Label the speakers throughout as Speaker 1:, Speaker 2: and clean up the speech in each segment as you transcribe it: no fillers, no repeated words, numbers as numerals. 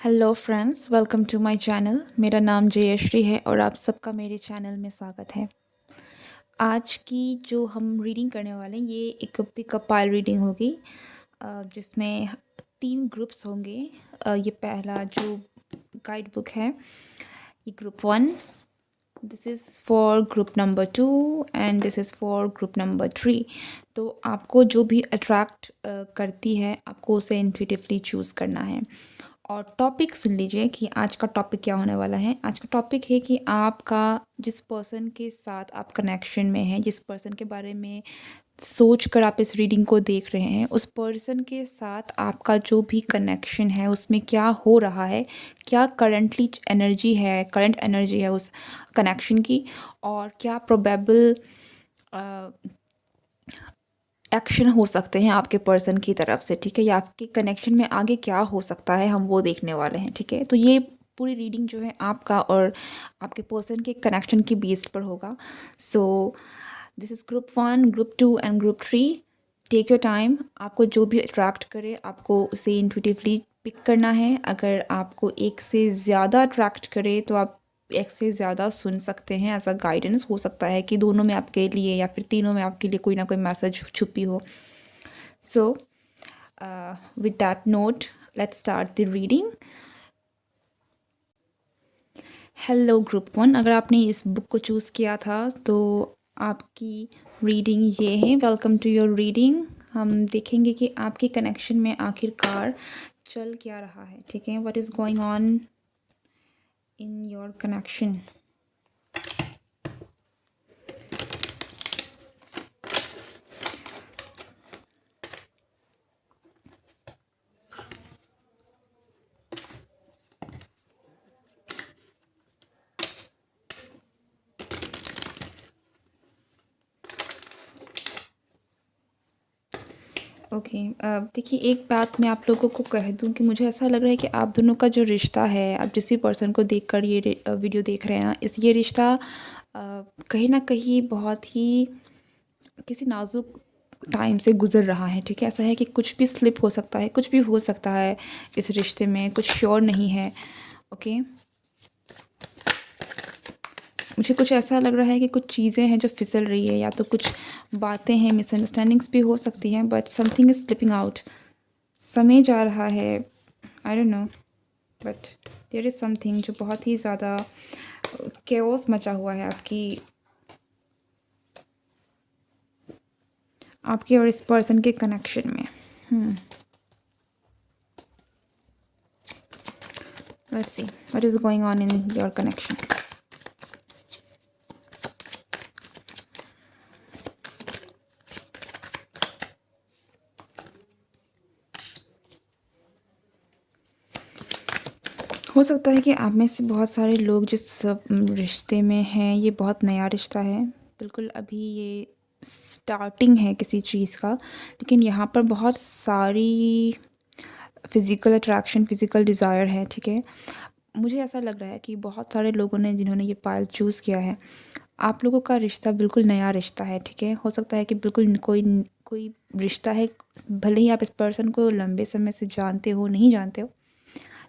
Speaker 1: Hello friends, welcome to my channel. मेरा नाम जयश्री है और आप सबका मेरे चैनल में स्वागत है। आज की जो हम रीडिंग करने वाले हैं ये एक पिकअप पाइल रीडिंग होगी, जिसमें 3 ग्रुप्स होंगे। ये पहला जो गाइड बुक है ये group 1, this is for group number 2 and this is for group number 3। तो आपको जो भी अट्रैक्ट करती है आपको उसे इंट्यूटिवली चूज़ करना है। और टॉपिक सुन लीजिए कि आज का टॉपिक क्या होने वाला है। आज का टॉपिक है कि आपका जिस पर्सन के साथ आप कनेक्शन में हैं, जिस पर्सन के बारे में सोच कर आप इस रीडिंग को देख रहे हैं, उस पर्सन के साथ आपका जो भी कनेक्शन है उसमें क्या हो रहा है, क्या करंट एनर्जी है उस कनेक्शन की, और क्या प्रोबेबल एक्शन हो सकते हैं आपके पर्सन की तरफ से, ठीक है, या आपके कनेक्शन में आगे क्या हो सकता है, हम वो देखने वाले हैं, ठीक है। तो ये पूरी रीडिंग जो है आपका और आपके पर्सन के कनेक्शन की बेस्ड पर होगा। So this is group 1, group 2 and group 3। Take your time, आपको जो भी अट्रैक्ट करे आपको उसे इंट्यूटिवली पिक करना है। अगर आपको एक से ज़्यादा अट्रैक्ट करे तो आप एक से ज़्यादा सुन सकते हैं। ऐसा गाइडेंस हो सकता है कि दोनों में आपके लिए या फिर तीनों में आपके लिए कोई ना कोई मैसेज छुपी हो। So with that note, let's start the reading. Hello group 1, अगर आपने इस बुक को चूज़ किया था तो आपकी रीडिंग ये है। Welcome to your reading. हम देखेंगे कि आपके कनेक्शन में आखिरकार चल क्या रहा है, ठीक है। What is going on in your connection. Okay, देखिए, एक बात मैं आप लोगों को कह दूं कि मुझे ऐसा लग रहा है कि आप दोनों का जो रिश्ता है, आप जिस भी पर्सन को देखकर ये वीडियो देख रहे हैं, ये रिश्ता कहीं ना कहीं बहुत ही किसी नाजुक टाइम से गुज़र रहा है, ठीक है। ऐसा है कि कुछ भी स्लिप हो सकता है, कुछ भी हो सकता है इस रिश्ते में, कुछ श्योर नहीं है। ओके, मुझे कुछ ऐसा लग रहा है कि कुछ चीज़ें हैं जो फिसल रही है, या तो कुछ बातें हैं, मिसअंडरस्टैंडिंग्स भी हो सकती हैं, but something is slipping out. समय जा रहा है, I don't know, but there is something जो बहुत ही ज़्यादा केओस मचा हुआ है आपके और इस पर्सन के कनेक्शन में। Let's see what is going on in your connection. हो सकता है कि आप में से बहुत सारे लोग जिस रिश्ते में हैं ये बहुत नया रिश्ता है, बिल्कुल अभी ये स्टार्टिंग है किसी चीज़ का, लेकिन यहाँ पर बहुत सारी फिज़िकल अट्रैक्शन, फिज़िकल डिज़ायर है, ठीक है। मुझे ऐसा लग रहा है कि बहुत सारे लोगों ने जिन्होंने ये पायल चूज़ किया है, आप लोगों का रिश्ता बिल्कुल नया रिश्ता है, ठीक है। हो सकता है कि बिल्कुल कोई कोई रिश्ता है, भले ही आप इस पर्सन को लंबे समय से जानते हो, नहीं जानते हो,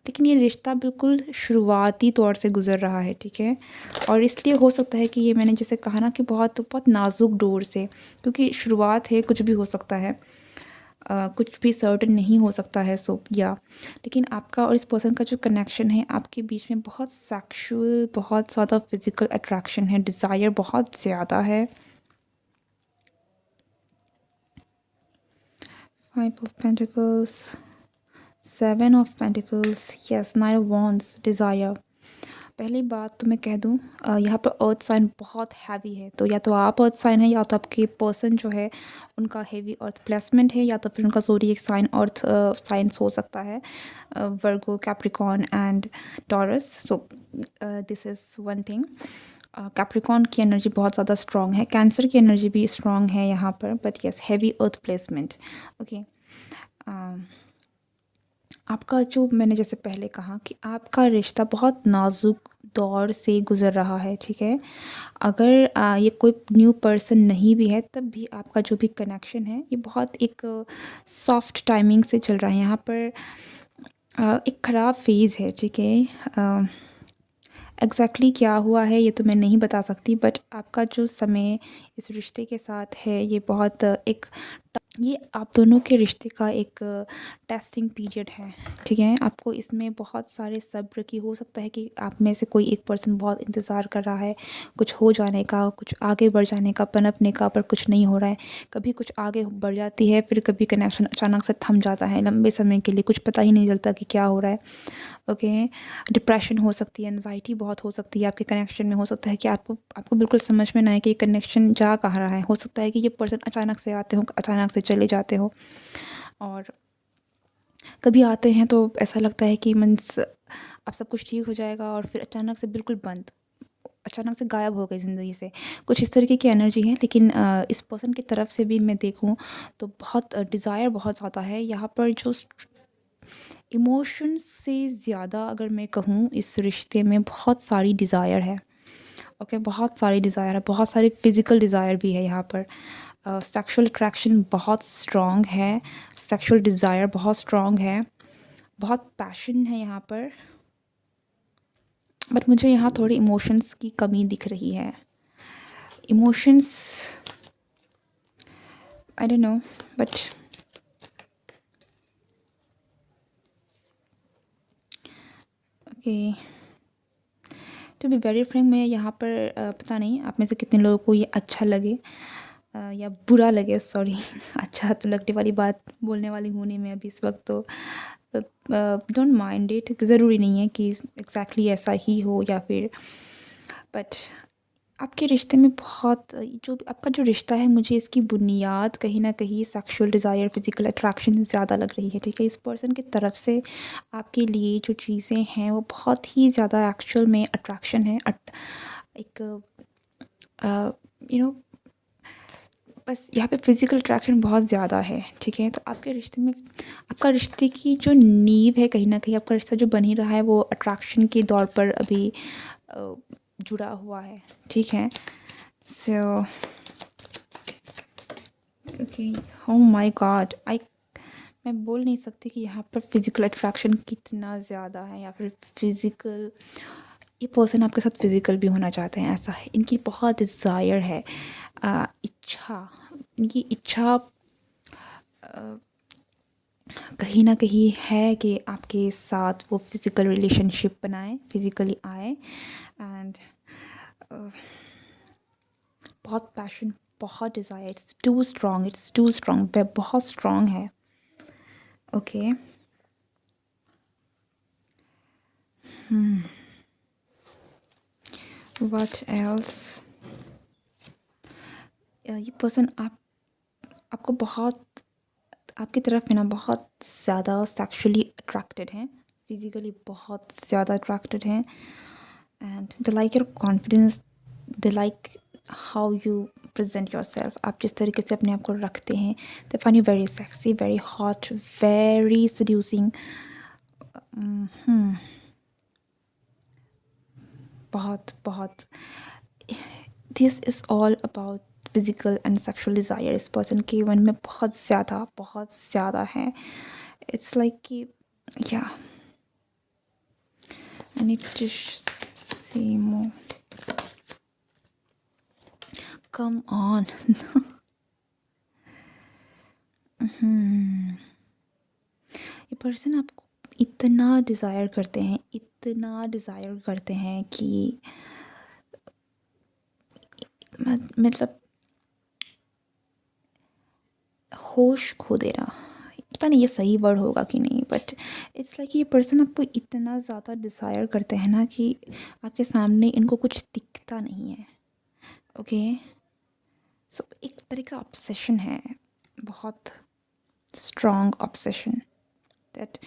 Speaker 1: लेकिन ये रिश्ता बिल्कुल शुरुआती तौर से गुज़र रहा है, ठीक है। और इसलिए हो सकता है कि ये, मैंने जैसे कहा ना, कि बहुत बहुत नाज़ुक डोर से, क्योंकि शुरुआत है, कुछ भी हो सकता है, कुछ भी सर्टेन नहीं हो सकता है। सो या लेकिन आपका और इस पर्सन का जो कनेक्शन है, आपके बीच में बहुत सेक्सुअल, बहुत ज़्यादा फिज़िकल अट्रैक्शन है, डिज़ायर बहुत ज़्यादा है। 5 of Pentacles, 7 of Pentacles, yes, 9 of Wands, desire. पहली बात तो मैं कह दूँ, यहाँ पर अर्थ साइन बहुत हैवी है, तो या तो आप अर्थ साइन है, या तो आपके पर्सन जो है उनका हेवी अर्थ प्लेसमेंट है, या तो फिर उनका ज़ोडिएक साइन अर्थ साइंस हो सकता है, Virgo, Capricorn and Taurus. So this is one thing. Capricorn की एनर्जी बहुत ज़्यादा स्ट्रॉन्ग है, कैंसर की एनर्जी भी स्ट्रॉन्ग है यहाँ पर, but yes, heavy earth placement. Okay, आपका जो, मैंने जैसे पहले कहा कि आपका रिश्ता बहुत नाजुक दौर से गुज़र रहा है, ठीक है। अगर ये कोई न्यू पर्सन नहीं भी है, तब भी आपका जो भी कनेक्शन है ये बहुत एक सॉफ्ट टाइमिंग से चल रहा है। यहाँ पर एक ख़राब फ़ेज़ है, ठीक है? एग्ज़ैक्टली क्या हुआ है ये तो मैं नहीं बता सकती, बट आपका जो समय इस रिश्ते के साथ है ये बहुत एक ये आप दोनों के रिश्ते का एक टेस्टिंग पीरियड है, ठीक है? आपको इसमें बहुत सारे सब्र की हो सकता है कि आप में से कोई एक पर्सन बहुत इंतज़ार कर रहा है, कुछ हो जाने का, कुछ आगे बढ़ जाने का, पनपने का, पर कुछ नहीं हो रहा है। कभी कुछ आगे बढ़ जाती है, फिर कभी कनेक्शन अचानक से थम जाता है, लंबे समय के लिए कुछ पता ही नहीं चलता कि क्या हो रहा है। ओके, डिप्रेशन हो सकती है, एंजाइटी बहुत हो सकती है आपके कनेक्शन में। हो सकता है कि आपको आपको बिल्कुल समझ में ना आए कि ये कनेक्शन जा कहाँ रहा है। हो सकता है कि ये पर्सन अचानक से आते हो, अचानक से चले जाते हो, और कभी आते हैं तो ऐसा लगता है कि मीन्स अब सब कुछ ठीक हो जाएगा, और फिर अचानक से बिल्कुल बंद, अचानक से गायब हो गए ज़िंदगी से। कुछ इस तरीके की एनर्जी है, लेकिन इस पर्सन की तरफ से भी मैं देखूँ तो बहुत डिज़ायर बहुत ज़्यादा है यहाँ पर। जो इमोशंस से ज़्यादा अगर मैं कहूँ, इस रिश्ते में बहुत सारी डिज़ायर है। ओके, बहुत सारी डिज़ायर है, बहुत सारी फ़िज़िकल डिज़ायर भी है यहाँ पर। सेक्सुअल अट्रैक्शन बहुत स्ट्रॉन्ग है, सेक्सुअल डिज़ायर बहुत स्ट्रॉन्ग है, बहुत पैशन है यहाँ पर। बट मुझे यहाँ थोड़ी इमोशंस की कमी दिख रही है। Emotions, I don't know, but okay, to be very frank, मैं यहाँ पर पता नहीं आप में से कितने लोगों को ये अच्छा लगे या बुरा लगे, सॉरी। अच्छा तो लगने वाली बात बोलने वाली हूँ नहीं मैं अभी इस वक्त, तो डोंट माइंड इट। ज़रूरी नहीं है कि एग्जैक्टली ऐसा ही हो, या फिर, बट आपके रिश्ते में बहुत जो आपका जो रिश्ता है, मुझे इसकी बुनियाद कहीं न कहीं सेक्सुअल डिज़ायर, फ़िज़िकल अट्रैक्शन ज़्यादा लग रही है, ठीक है? इस पर्सन की तरफ से आपके लिए जो चीज़ें हैं वो बहुत ही ज़्यादा एक्चुअल में अट्रैक्शन है। एक यू नो बस यहाँ पे फ़िज़िकल अट्रैक्शन बहुत ज़्यादा है, ठीक है? तो आपके रिश्ते में, आपका रिश्ते की जो नींव है, कहीं न कहीं आपका रिश्ता जो बन ही रहा है वो अट्रैक्शन के दौर पर अभी अ, जुड़ा हुआ है, ठीक है? So okay, oh my God, मैं बोल नहीं सकती कि यहाँ पर फ़िज़िकल अट्रैक्शन कितना ज़्यादा है, या फिर फ़िज़िकल, ये पर्सन आपके साथ फ़िज़िकल भी होना चाहते हैं, ऐसा है। इनकी बहुत डिज़ायर है, इच्छा, इनकी इच्छा कहीं न कहीं है कि आपके साथ वो फ़िज़िकल रिलेशनशिप बनाएँ, फ़िज़िकली आएँ, एंड अ, बहुत पैशन, बहुत डिज़ायर, इट्स टू स्ट्रॉन्ग, वह बहुत स्ट्रॉन्ग है। Okay, what else? ये पर्सन आपको बहुत, आपकी तरफ में ना बहुत ज़्यादा सेक्सुअली अट्रैक्टेड हैं, फिज़िकली बहुत ज़्यादा अट्रैक्टेड हैं, and they like your confidence, they like how you present yourself. आप जिस तरीके से अपने आप को रखते हैं, they find you very sexy, very hot, very seducing. बहुत बहुत, this is all about physical and sexual desire. इस पर्सन के मन में बहुत ज़्यादा है। इट्स लाइक कि, या, I need to see more, come on. ये पर्सन आपको इतना डिज़ायर करते हैं, इतना डिज़ायर करते हैं कि मतलब होश खो देना, पता नहीं ये सही वर्ड होगा कि नहीं, बट इट्स लाइक ये पर्सन आपको इतना ज़्यादा डिज़ायर करते हैं ना कि आपके सामने इनको कुछ दिखता नहीं है। ओके, सो एक तरह का ऑब्सेशन है, बहुत स्ट्रॉन्ग ऑब्सेशन, दैट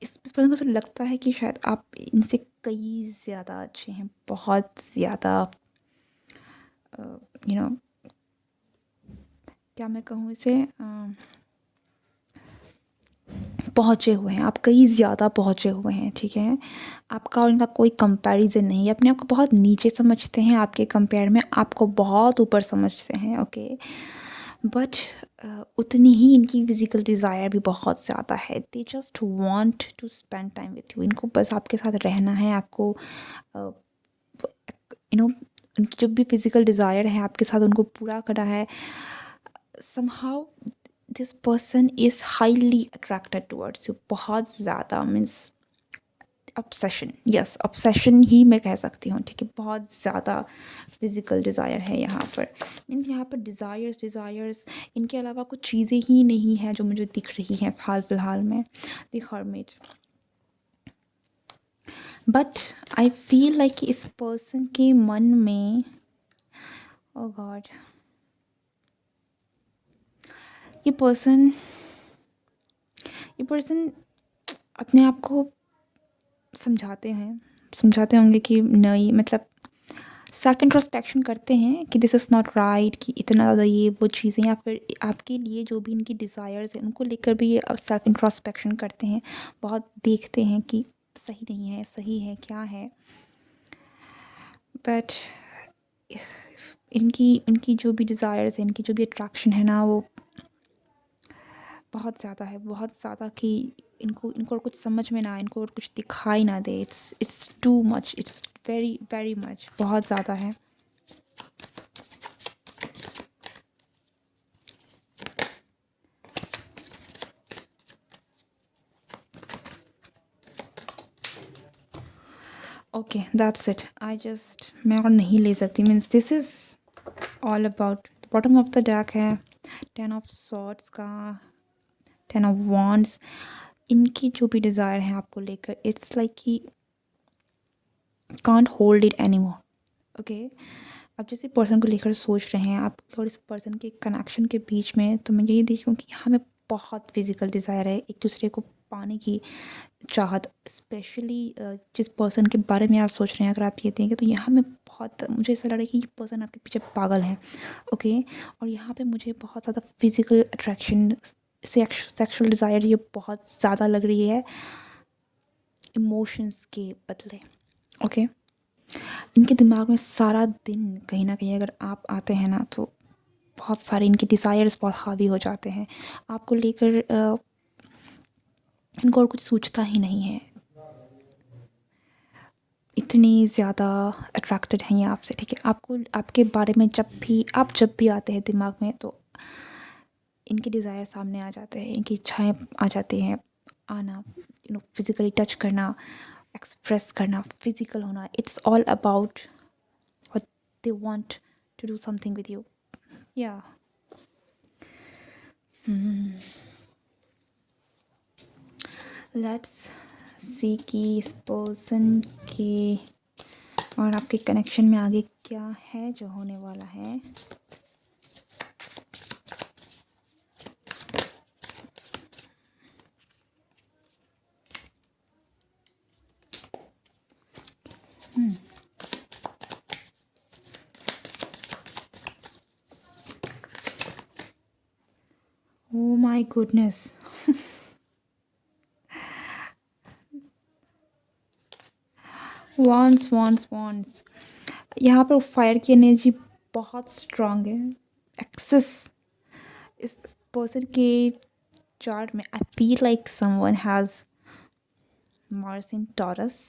Speaker 1: इस पर्सन को ऐसा लगता है कि शायद आप इनसे कई ज़्यादा अच्छे हैं, बहुत ज़्यादा, यू नो क्या मैं कहूँ इसे, पहुँचे हुए हैं, आप कहीं ज़्यादा पहुँचे हुए हैं, ठीक है? आपका और इनका कोई कंपैरिज़न नहीं है, अपने आप को बहुत नीचे समझते हैं, आपके कंपेयर में आपको बहुत ऊपर समझते हैं, ओके? बट उतनी ही इनकी फिज़िकल डिज़ायर भी बहुत ज़्यादा है। They just want to spend time with you. इनको बस आपके साथ रहना है, आपको यू नो उनकी जो भी फिज़िकल डिज़ायर है आपके साथ उनको पूरा करना है। Somehow this person is highly attracted towards you, बहुत ज़्यादा, मीन्स ऑब्सेशन, यस ऑब्सेशन ही मैं कह सकती हूँ, ठीक है। बहुत ज़्यादा फिज़िकल डिज़ायर है यहाँ पर। मीन्स यहाँ पर डिज़ायर्स इनके अलावा कुछ चीज़ें ही नहीं हैं जो मुझे दिख रही हैं हाल फिलहाल में। The hermit, but I feel like कि इस पर्सन के मन में, ओ गॉड, ये पर्सन अपने आप को समझाते होंगे कि नहीं, मतलब सेल्फ इंट्रोस्पेक्शन करते हैं कि दिस इज़ नॉट राइट, कि इतना ज़्यादा ये वो चीज़ें, या फिर आपके लिए जो भी इनकी डिज़ायर्स हैं उनको लेकर भी ये अब सेल्फ इंट्रोस्पेक्शन करते हैं। बहुत देखते हैं कि सही नहीं है, सही है, क्या है। बट इनकी इनकी जो भी डिज़ायर्स हैं, इनकी जो भी अट्रैक्शन है ना, वो बहुत ज़्यादा है, बहुत ज़्यादा, कि इनको इनको और कुछ समझ में ना आए, इनको और कुछ दिखाई ना दे। It's too much, it's very very much, बहुत ज़्यादा है। Okay, that's it. मैं और नहीं ले सकती, means this is all about. Bottom of the deck है 10 ऑफ सॉर्ड्स का, 10 ऑफ वॉन्ड्स। इनकी जो भी डिज़ायर है आपको लेकर, इट्स लाइक कि can't hold it any more. Okay, आप जिस पर्सन को लेकर सोच रहे हैं, आप और इस पर्सन के कनेक्शन के बीच में, तो मैं यही देखी हूँ कि हमें बहुत फिज़िकल डिज़ायर है एक दूसरे को पाने की चाहत। स्पेशली जिस पर्सन के बारे में आप सोच रहे हैं, अगर आप ये देखें तो यहाँ में बहुत, मुझे ऐसा लग रहा है कि ये पर्सन आपके पीछे पागल है। ओके, और यहाँ पे मुझे बहुत ज़्यादा फिज़िकल अट्रैक्शन, सेक्सुअल डिज़ायर ये बहुत ज़्यादा लग रही है इमोशंस के बदले। ओके, इनके दिमाग में सारा दिन कहीं ना कहीं अगर आप आते हैं ना, तो बहुत सारे इनके डिज़ायर्स बहुत हावी हो जाते हैं आपको लेकर। इनको और कुछ सोचता ही नहीं है, इतनी ज़्यादा अट्रैक्टेड हैं ये आपसे, ठीक है। आपको आपके बारे में जब भी आते हैं दिमाग में, तो इनके डिज़ायर सामने आ जाते हैं, इनकी इच्छाएं आ जाती हैं, आना, फिज़िकली टच करना, एक्सप्रेस करना, फिज़िकल होना। It's all about what they want to do something with you, या लेट्स सी कि इस पर्सन के और आपके कनेक्शन में आगे क्या है जो होने वाला है। Oh my goodness. वॉन्स यहाँ पर फायर की एनर्जी बहुत स्ट्रांग है। एक्सेस इस पर्सन के चार्ट में, I feel like someone has Mars in taurus.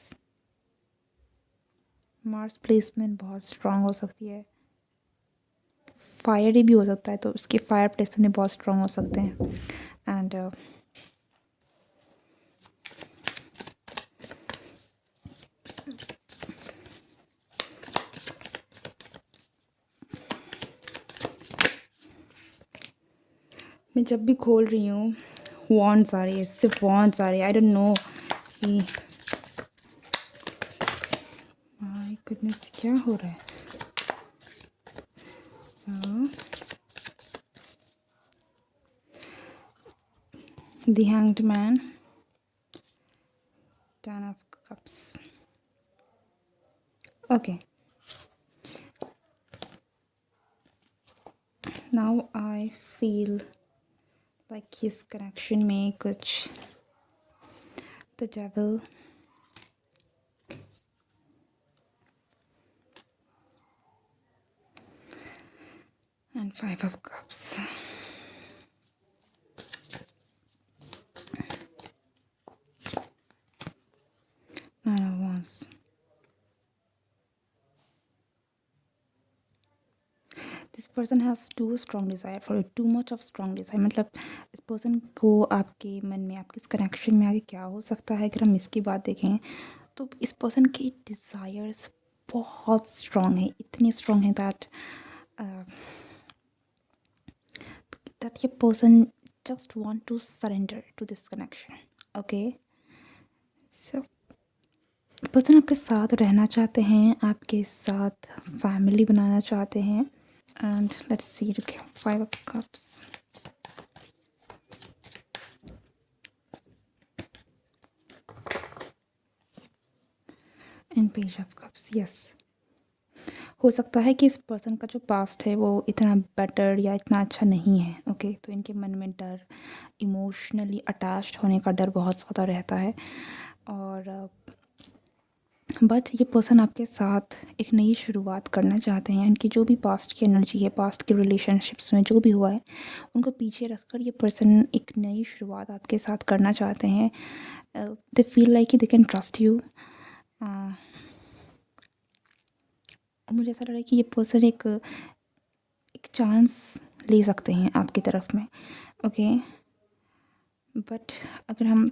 Speaker 1: Mars placement बहुत स्ट्रांग हो सकती है, फायर भी हो सकता है, तो उसके फायर प्लेसमेंट बहुत स्ट्रांग हो सकते हैं। एंड मैं जब भी खोल रही हूँ वॉन्ड्स आ रही है, सिर्फ वॉन्ड्स आ रही है। आई डोंट नो कि माय गुडनेस क्या हो रहा है। The hanged man, 10 of cups. Okay, now I feel like his connection में कुछ, the devil, and Five of Cups. Nine of Wands. This person has too strong desire for too much of strong desire, मतलब इस person को आपके मन में, आपके इस कनेक्शन में आगे क्या हो सकता है अगर हम इसकी बात देखें तो इस पर्सन के डिज़ायर्स बहुत स्ट्रॉन्ग है, इतनी स्ट्रॉन्ग है that your person just want to surrender to this connection. Okay, so person आपके साथ रहना चाहते हैं, आपके साथ फैमिली बनाना चाहते हैं. And let's see, okay, Five of Cups. And Page of Cups. Yes. हो सकता है कि इस पर्सन का जो पास्ट है वो इतना बेटर या इतना अच्छा नहीं है. ओके, तो इनके मन में डर, इमोशनली अटैच्ड होने का डर बहुत ज़्यादा रहता है. और बट ये पर्सन आपके साथ एक नई शुरुआत करना चाहते हैं. इनकी जो भी पास्ट की एनर्जी है, पास्ट के रिलेशनशिप्स में जो भी हुआ है, उनको पीछे रखकर ये पर्सन एक नई शुरुआत आपके साथ करना चाहते हैं. They feel like they can trust you. मुझे ऐसा लग रहा है कि ये पर्सन एक चांस ले सकते हैं आपकी तरफ में. ओके, बट अगर हम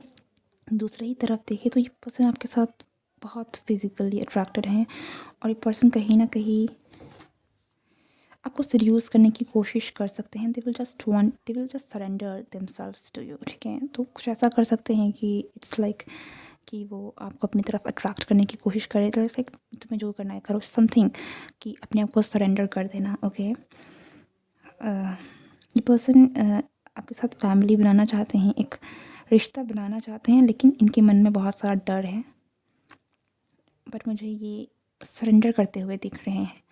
Speaker 1: दूसरी ही तरफ देखें तो ये पर्सन आपके साथ बहुत फिज़िकली अट्रैक्टेड हैं और ये पर्सन कहीं ना कहीं आपको सीड्यूस करने की कोशिश कर सकते हैं. They will just surrender themselves to you. ठीक है, तो कुछ ऐसा कर सकते हैं कि इट्स लाइक कि वो आपको अपनी तरफ अट्रैक्ट करने की कोशिश करे. तो इट्स लाइक तुम्हें जो करना है करो, समथिंग कि अपने आप को सरेंडर कर देना. ओके, ये पर्सन आपके साथ फैमिली बनाना चाहते हैं, एक रिश्ता बनाना चाहते हैं, लेकिन इनके मन में बहुत सारा डर है. बट मुझे ये सरेंडर करते हुए दिख रहे हैं.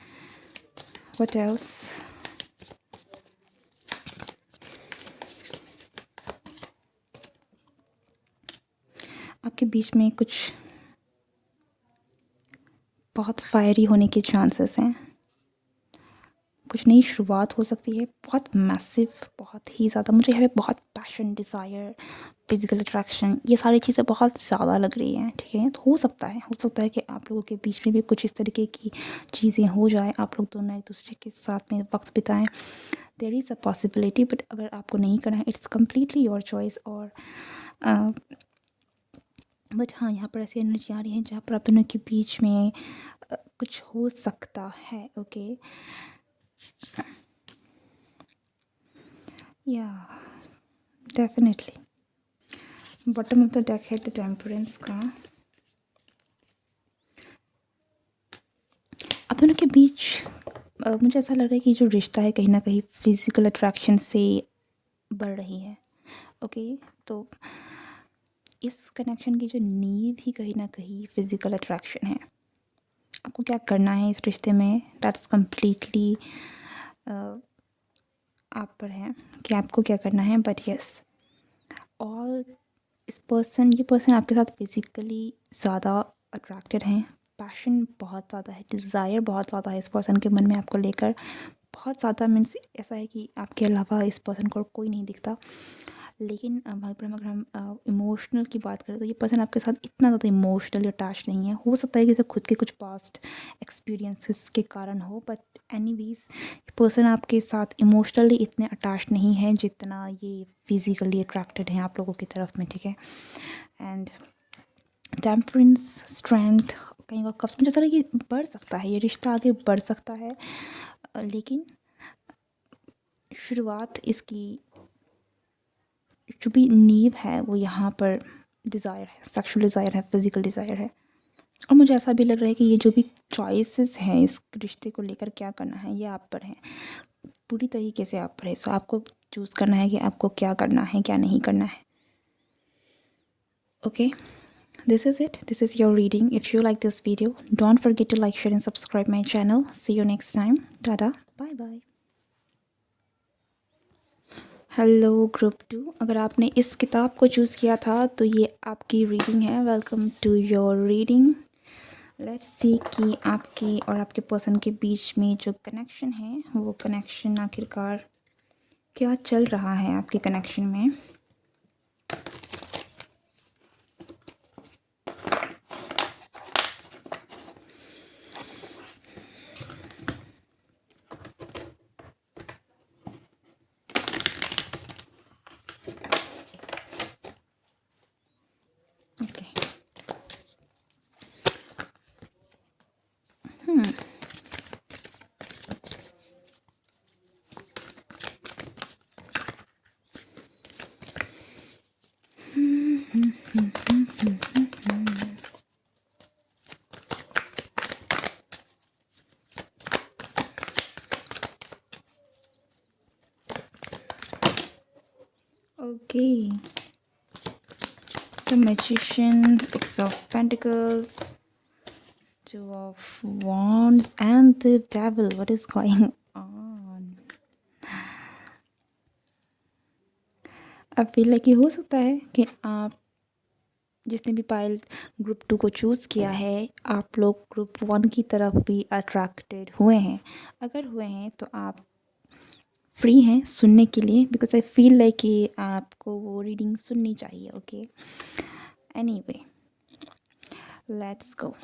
Speaker 1: What else? आपके बीच में कुछ बहुत फायरी होने के चांसेस हैं. कुछ नई शुरुआत हो सकती है, बहुत मैसिव, बहुत ही ज़्यादा. मुझे यहाँ पे बहुत पैशन, डिज़ायर, फिज़िकल अट्रैक्शन, ये सारी चीज़ें बहुत ज़्यादा लग रही हैं. ठीक है, तो हो सकता है कि आप लोगों के बीच में भी कुछ इस तरीके की चीज़ें हो जाए, आप लोग दोनों एक दूसरे के साथ में वक्त बिताएं. There is a possibility, but अगर आपको नहीं करना है, इट्स कम्प्लीटली योर चॉइस. और बट हाँ, यहाँ पर ऐसी एनर्जी आ रही है जहाँ पर आप दोनों के बीच में कुछ हो सकता है. ओके, या definitely. Bottom of the deck है द टेम्परेंस का. आप दोनों के बीच मुझे ऐसा लग रहा है कि जो रिश्ता है कहीं ना कहीं फिज़िकल अट्रैक्शन से बढ़ रही है. ओके, तो इस कनेक्शन की जो नींव ही कहीं ना कहीं फिज़िकल अट्रैक्शन है. आपको क्या करना है इस रिश्ते में, दैट्स कम्प्लीटली आप पर है कि आपको क्या करना है. बट यस, और ये पर्सन आपके साथ फिज़िकली ज़्यादा अट्रैक्टेड हैं. पैशन बहुत ज़्यादा है, डिज़ायर बहुत ज़्यादा है इस पर्सन के मन में आपको लेकर. बहुत ज़्यादा मीन्स ऐसा है कि आपके अलावा इस पर्सन को कोई नहीं दिखता. लेकिन वहीं पर अगर हम इमोशनल की बात करें तो ये पर्सन आपके साथ इतना ज़्यादा इमोशनली अटैच नहीं है. हो सकता है कि इसे खुद के कुछ पास्ट एक्सपीरियंसेस के कारण हो, बट एनीवेज ये पर्सन आपके साथ इमोशनली इतने अटैच नहीं है जितना ये फिज़िकली अट्रैक्टेड हैं आप लोगों की तरफ में. ठीक है, एंड टेम्परेंस, स्ट्रेंथ, कहीं और कप्स. मुझे ऐसा लगा कि बढ़ सकता है, ये रिश्ता आगे बढ़ सकता है, लेकिन शुरुआत इसकी जो भी नींव है वो यहाँ पर डिज़ायर है, सेक्सुअल डिज़ायर है, फिज़िकल डिज़ायर है. और मुझे ऐसा भी लग रहा है कि ये जो भी चॉइसेस हैं इस रिश्ते को लेकर क्या करना है, ये आप पर है, पूरी तरीके से आप पर है. सो आपको चूज़ करना है कि आपको क्या करना है, क्या नहीं करना है. Okay, this is it. This is your reading. If you like this video, don't forget to like, share and subscribe my channel. See you next time. Tada. Bye bye. Hello group 2, अगर आपने इस किताब को choose किया था तो ये आपकी रीडिंग है. Welcome to your reading. Let's see कि आपके और आपके पर्सन के बीच में जो कनेक्शन है वो कनेक्शन आखिरकार क्या चल रहा है आपके कनेक्शन में। Okay. Okay, the magician, 6 of Pentacles, 2 of Wands and the devil. What is going on? अब फील लाइक ये हो सकता है कि आप जिसने भी पायल ग्रुप 2 को चूज़ किया है, आप लोग ग्रुप 1 की तरफ भी अट्रैक्टेड हुए हैं। अगर हुए हैं तो आप फ्री हैं सुनने के लिए, बिकॉज आई फील लाइक कि आपको वो रीडिंग सुननी चाहिए। Okay, anyway let's go.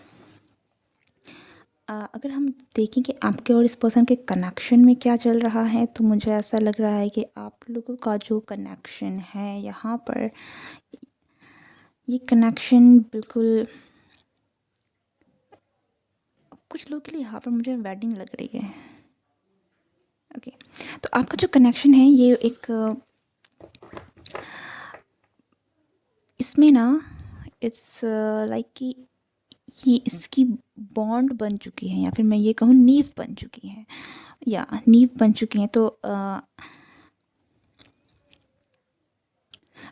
Speaker 1: अगर हम देखें कि आपके और इस पर्सन के कनेक्शन में क्या चल रहा है, तो मुझे ऐसा लग रहा है कि आप लोगों का जो कनेक्शन है यहाँ पर, ये कनेक्शन बिल्कुल कुछ लोगों के लिए यहाँ पर मुझे वेडिंग लग रही है। ओके, तो आपका जो कनेक्शन है ये एक इसमें ना इट्स लाइक कि ये इसकी बॉन्ड बन चुकी है, या फिर मैं ये कहूँ नींव बन चुकी है, या नींव बन चुकी हैं। तो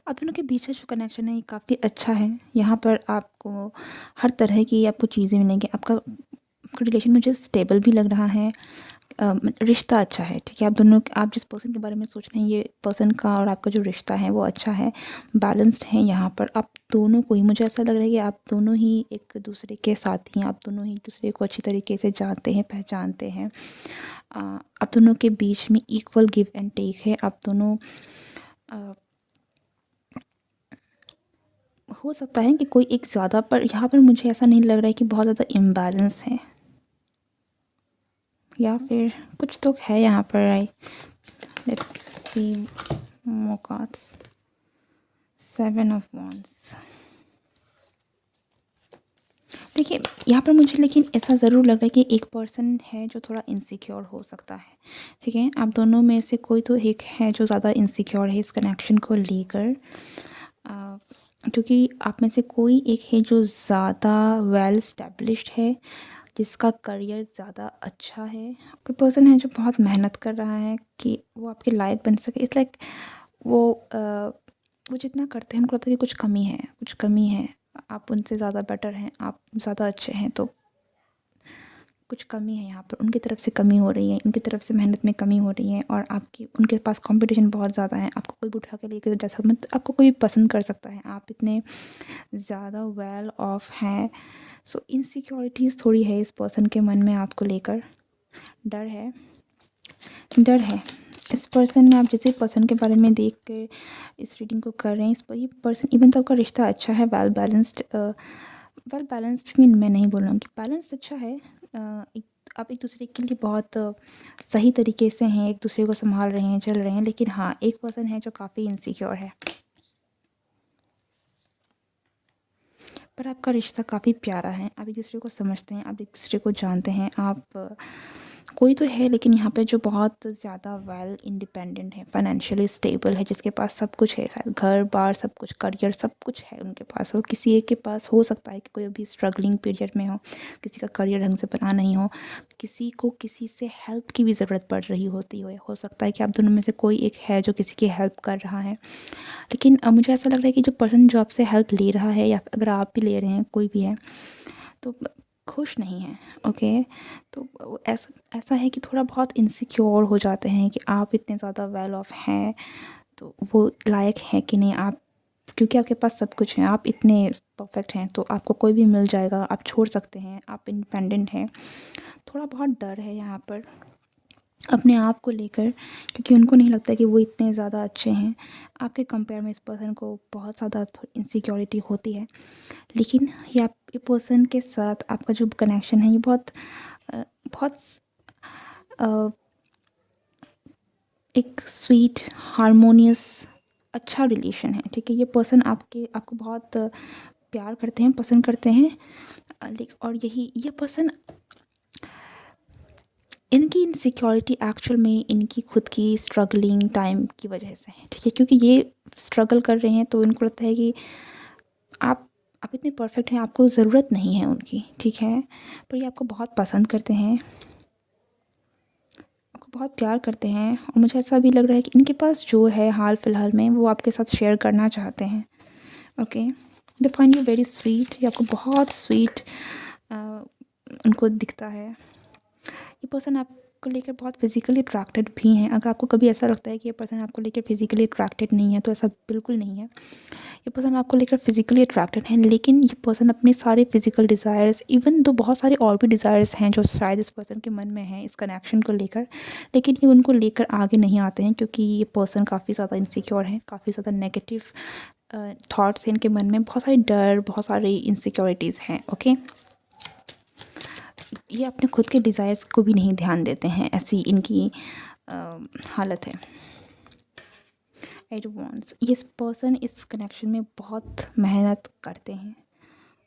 Speaker 1: आप दोनों के बीच का जो कनेक्शन है ये काफ़ी अच्छा है। यहाँ पर आपको हर तरह की आपको चीज़ें मिलेंगी। आपका रिलेशन मुझे स्टेबल भी लग रहा है। रिश्ता अच्छा है, ठीक है। आप जिस पर्सन के बारे में सोच रहे हैं, ये पर्सन का और आपका जो रिश्ता है वो अच्छा है, बैलेंस्ड है। यहाँ पर आप दोनों को ही, मुझे ऐसा लग रहा है कि आप दोनों ही एक दूसरे के साथी हैं। आप दोनों ही एक दूसरे को अच्छी तरीके से जानते हैं, पहचानते हैं। आप दोनों के बीच में इक्वल गिव एंड टेक है। आप दोनों हो सकता है कि कोई एक ज़्यादा, पर यहाँ पर मुझे ऐसा नहीं लग रहा है कि बहुत ज़्यादा इम्बैलेंस है, या फिर कुछ तो है यहाँ पर। I let's see more cards. 7 of Wands। देखिए यहाँ पर मुझे लेकिन ऐसा ज़रूर लग रहा है कि एक पर्सन है जो थोड़ा इनसिक्योर हो सकता है, ठीक है। आप दोनों में से कोई तो एक है जो ज़्यादा इनसिक्योर है इस कनेक्शन को लेकर, क्योंकि आप में से कोई एक है जो ज़्यादा वेल स्टैब्लिश्ड है, जिसका करियर ज़्यादा अच्छा है। कोई पर्सन है जो बहुत मेहनत कर रहा है कि वो आपके लायक बन सके। इट्स लाइक वो जितना करते हैं उनको लगता है कि कुछ कमी है, कुछ कमी है। आप उनसे ज़्यादा बेटर हैं, आप ज़्यादा अच्छे हैं, तो कुछ कमी है यहाँ पर। उनकी तरफ से कमी हो रही है, उनकी तरफ से मेहनत में कमी हो रही है, और आपकी उनके पास कंपटीशन बहुत ज़्यादा है। आपको कोई भी उठा के लेके जा सकता, मतलब आपको कोई भी पसंद कर सकता है। आप इतने ज़्यादा वेल ऑफ हैं। सो इनसिक्योरिटीज़ थोड़ी है इस पर्सन के मन में आपको लेकर। डर है, डर है इस पर्सन में। आप जिस पर्सन के बारे में देख कर इस रीडिंग को कर रहे हैं, इस पर ये पर्सन, इवन तो आपका रिश्ता अच्छा है, well balanced, well balanced mean मैं नहीं बोल रहा हूँ कि बैलेंस अच्छा है। आप एक दूसरे के लिए बहुत सही तरीके से हैं, एक दूसरे को संभाल रहे हैं, चल रहे हैं। लेकिन हाँ, एक पर्सन है जो काफ़ी इनसिक्योर है, पर आपका रिश्ता काफ़ी प्यारा है। आप एक दूसरे को समझते हैं, आप एक दूसरे को जानते हैं। आप कोई तो है लेकिन यहाँ पे जो बहुत ज़्यादा वेल इंडिपेंडेंट है, फाइनेंशियली स्टेबल है, जिसके पास सब कुछ है, शायद घर बार सब कुछ, करियर सब कुछ है उनके पास। और किसी एक के पास हो सकता है कि कोई अभी स्ट्रगलिंग पीरियड में हो, किसी का करियर ढंग से बना नहीं हो, किसी को किसी से हेल्प की भी ज़रूरत पड़ रही होती हो सकता है कि आप दोनों में से कोई एक है जो किसी की हेल्प कर रहा है। लेकिन मुझे ऐसा लग रहा है कि जो पर्सन जो आपसे हेल्प ले रहा है, या अगर आप भी ले रहे हैं, कोई भी है, तो खुश नहीं है। ओके, तो वो ऐसा ऐसा है कि थोड़ा बहुत इनसिक्योर हो जाते हैं कि आप इतने ज़्यादा वेल ऑफ हैं, तो वो लायक है कि नहीं, आप क्योंकि आपके पास सब कुछ है, आप इतने परफेक्ट हैं तो आपको कोई भी मिल जाएगा, आप छोड़ सकते हैं, आप इंडिपेंडेंट हैं। थोड़ा बहुत डर है यहाँ पर अपने आप को लेकर, क्योंकि उनको नहीं लगता कि वो इतने ज़्यादा अच्छे हैं। आपके कंपेयर में इस पर्सन को बहुत ज़्यादा इनसिक्योरिटी होती है। लेकिन ये पर्सन के साथ आपका जो कनेक्शन है ये बहुत अ, एक स्वीट हार्मोनियस अच्छा रिलेशन है, ठीक है। ये पर्सन आपको बहुत प्यार करते हैं, पसंद करते हैं। और यही ये पर्सन, इनकी इनसिक्योरिटी एक्चुअल में इनकी खुद की स्ट्रगलिंग टाइम की वजह से है, ठीक है। क्योंकि ये स्ट्रगल कर रहे हैं तो इनको लगता है कि आप आप इतने परफेक्ट हैं, आपको ज़रूरत नहीं है उनकी, ठीक है। पर ये आपको बहुत पसंद करते हैं, आपको बहुत प्यार करते हैं, और मुझे ऐसा भी लग रहा है कि इनके पास जो है हाल फिलहाल में वो आपके साथ शेयर करना चाहते हैं। Okay, they find you very sweet, ये आपको बहुत स्वीट उनको दिखता है। ये पर्सन आपको लेकर बहुत फिजिकली अट्रैक्टेड भी हैं। अगर आपको कभी ऐसा लगता है कि ये पर्सन आपको लेकर फिजिकली अट्रैक्टेड नहीं है, तो ऐसा बिल्कुल नहीं है। ये पर्सन आपको लेकर फिजिकली अट्रैक्टेड है, लेकिन ये पर्सन अपने सारे फिजिकल डिज़ायर्स, इवन दो बहुत सारे और भी डिज़ायर्स हैं जो शायद इस पर्सन के मन में हैं इस कनेक्शन को लेकर, लेकिन ये उनको लेकर आगे नहीं आते हैं, क्योंकि ये पर्सन काफ़ी ज़्यादा इनसिक्योर है, काफ़ी ज़्यादा नेगेटिव थॉट्स हैं इनके मन में, बहुत सारे डर, बहुत सारी इनसिक्योरिटीज़ हैं। ओके, ये अपने खुद के डिज़ायर्स को भी नहीं ध्यान देते हैं, ऐसी इनकी हालत है। एडवांस, ये पर्सन इस कनेक्शन में बहुत मेहनत करते हैं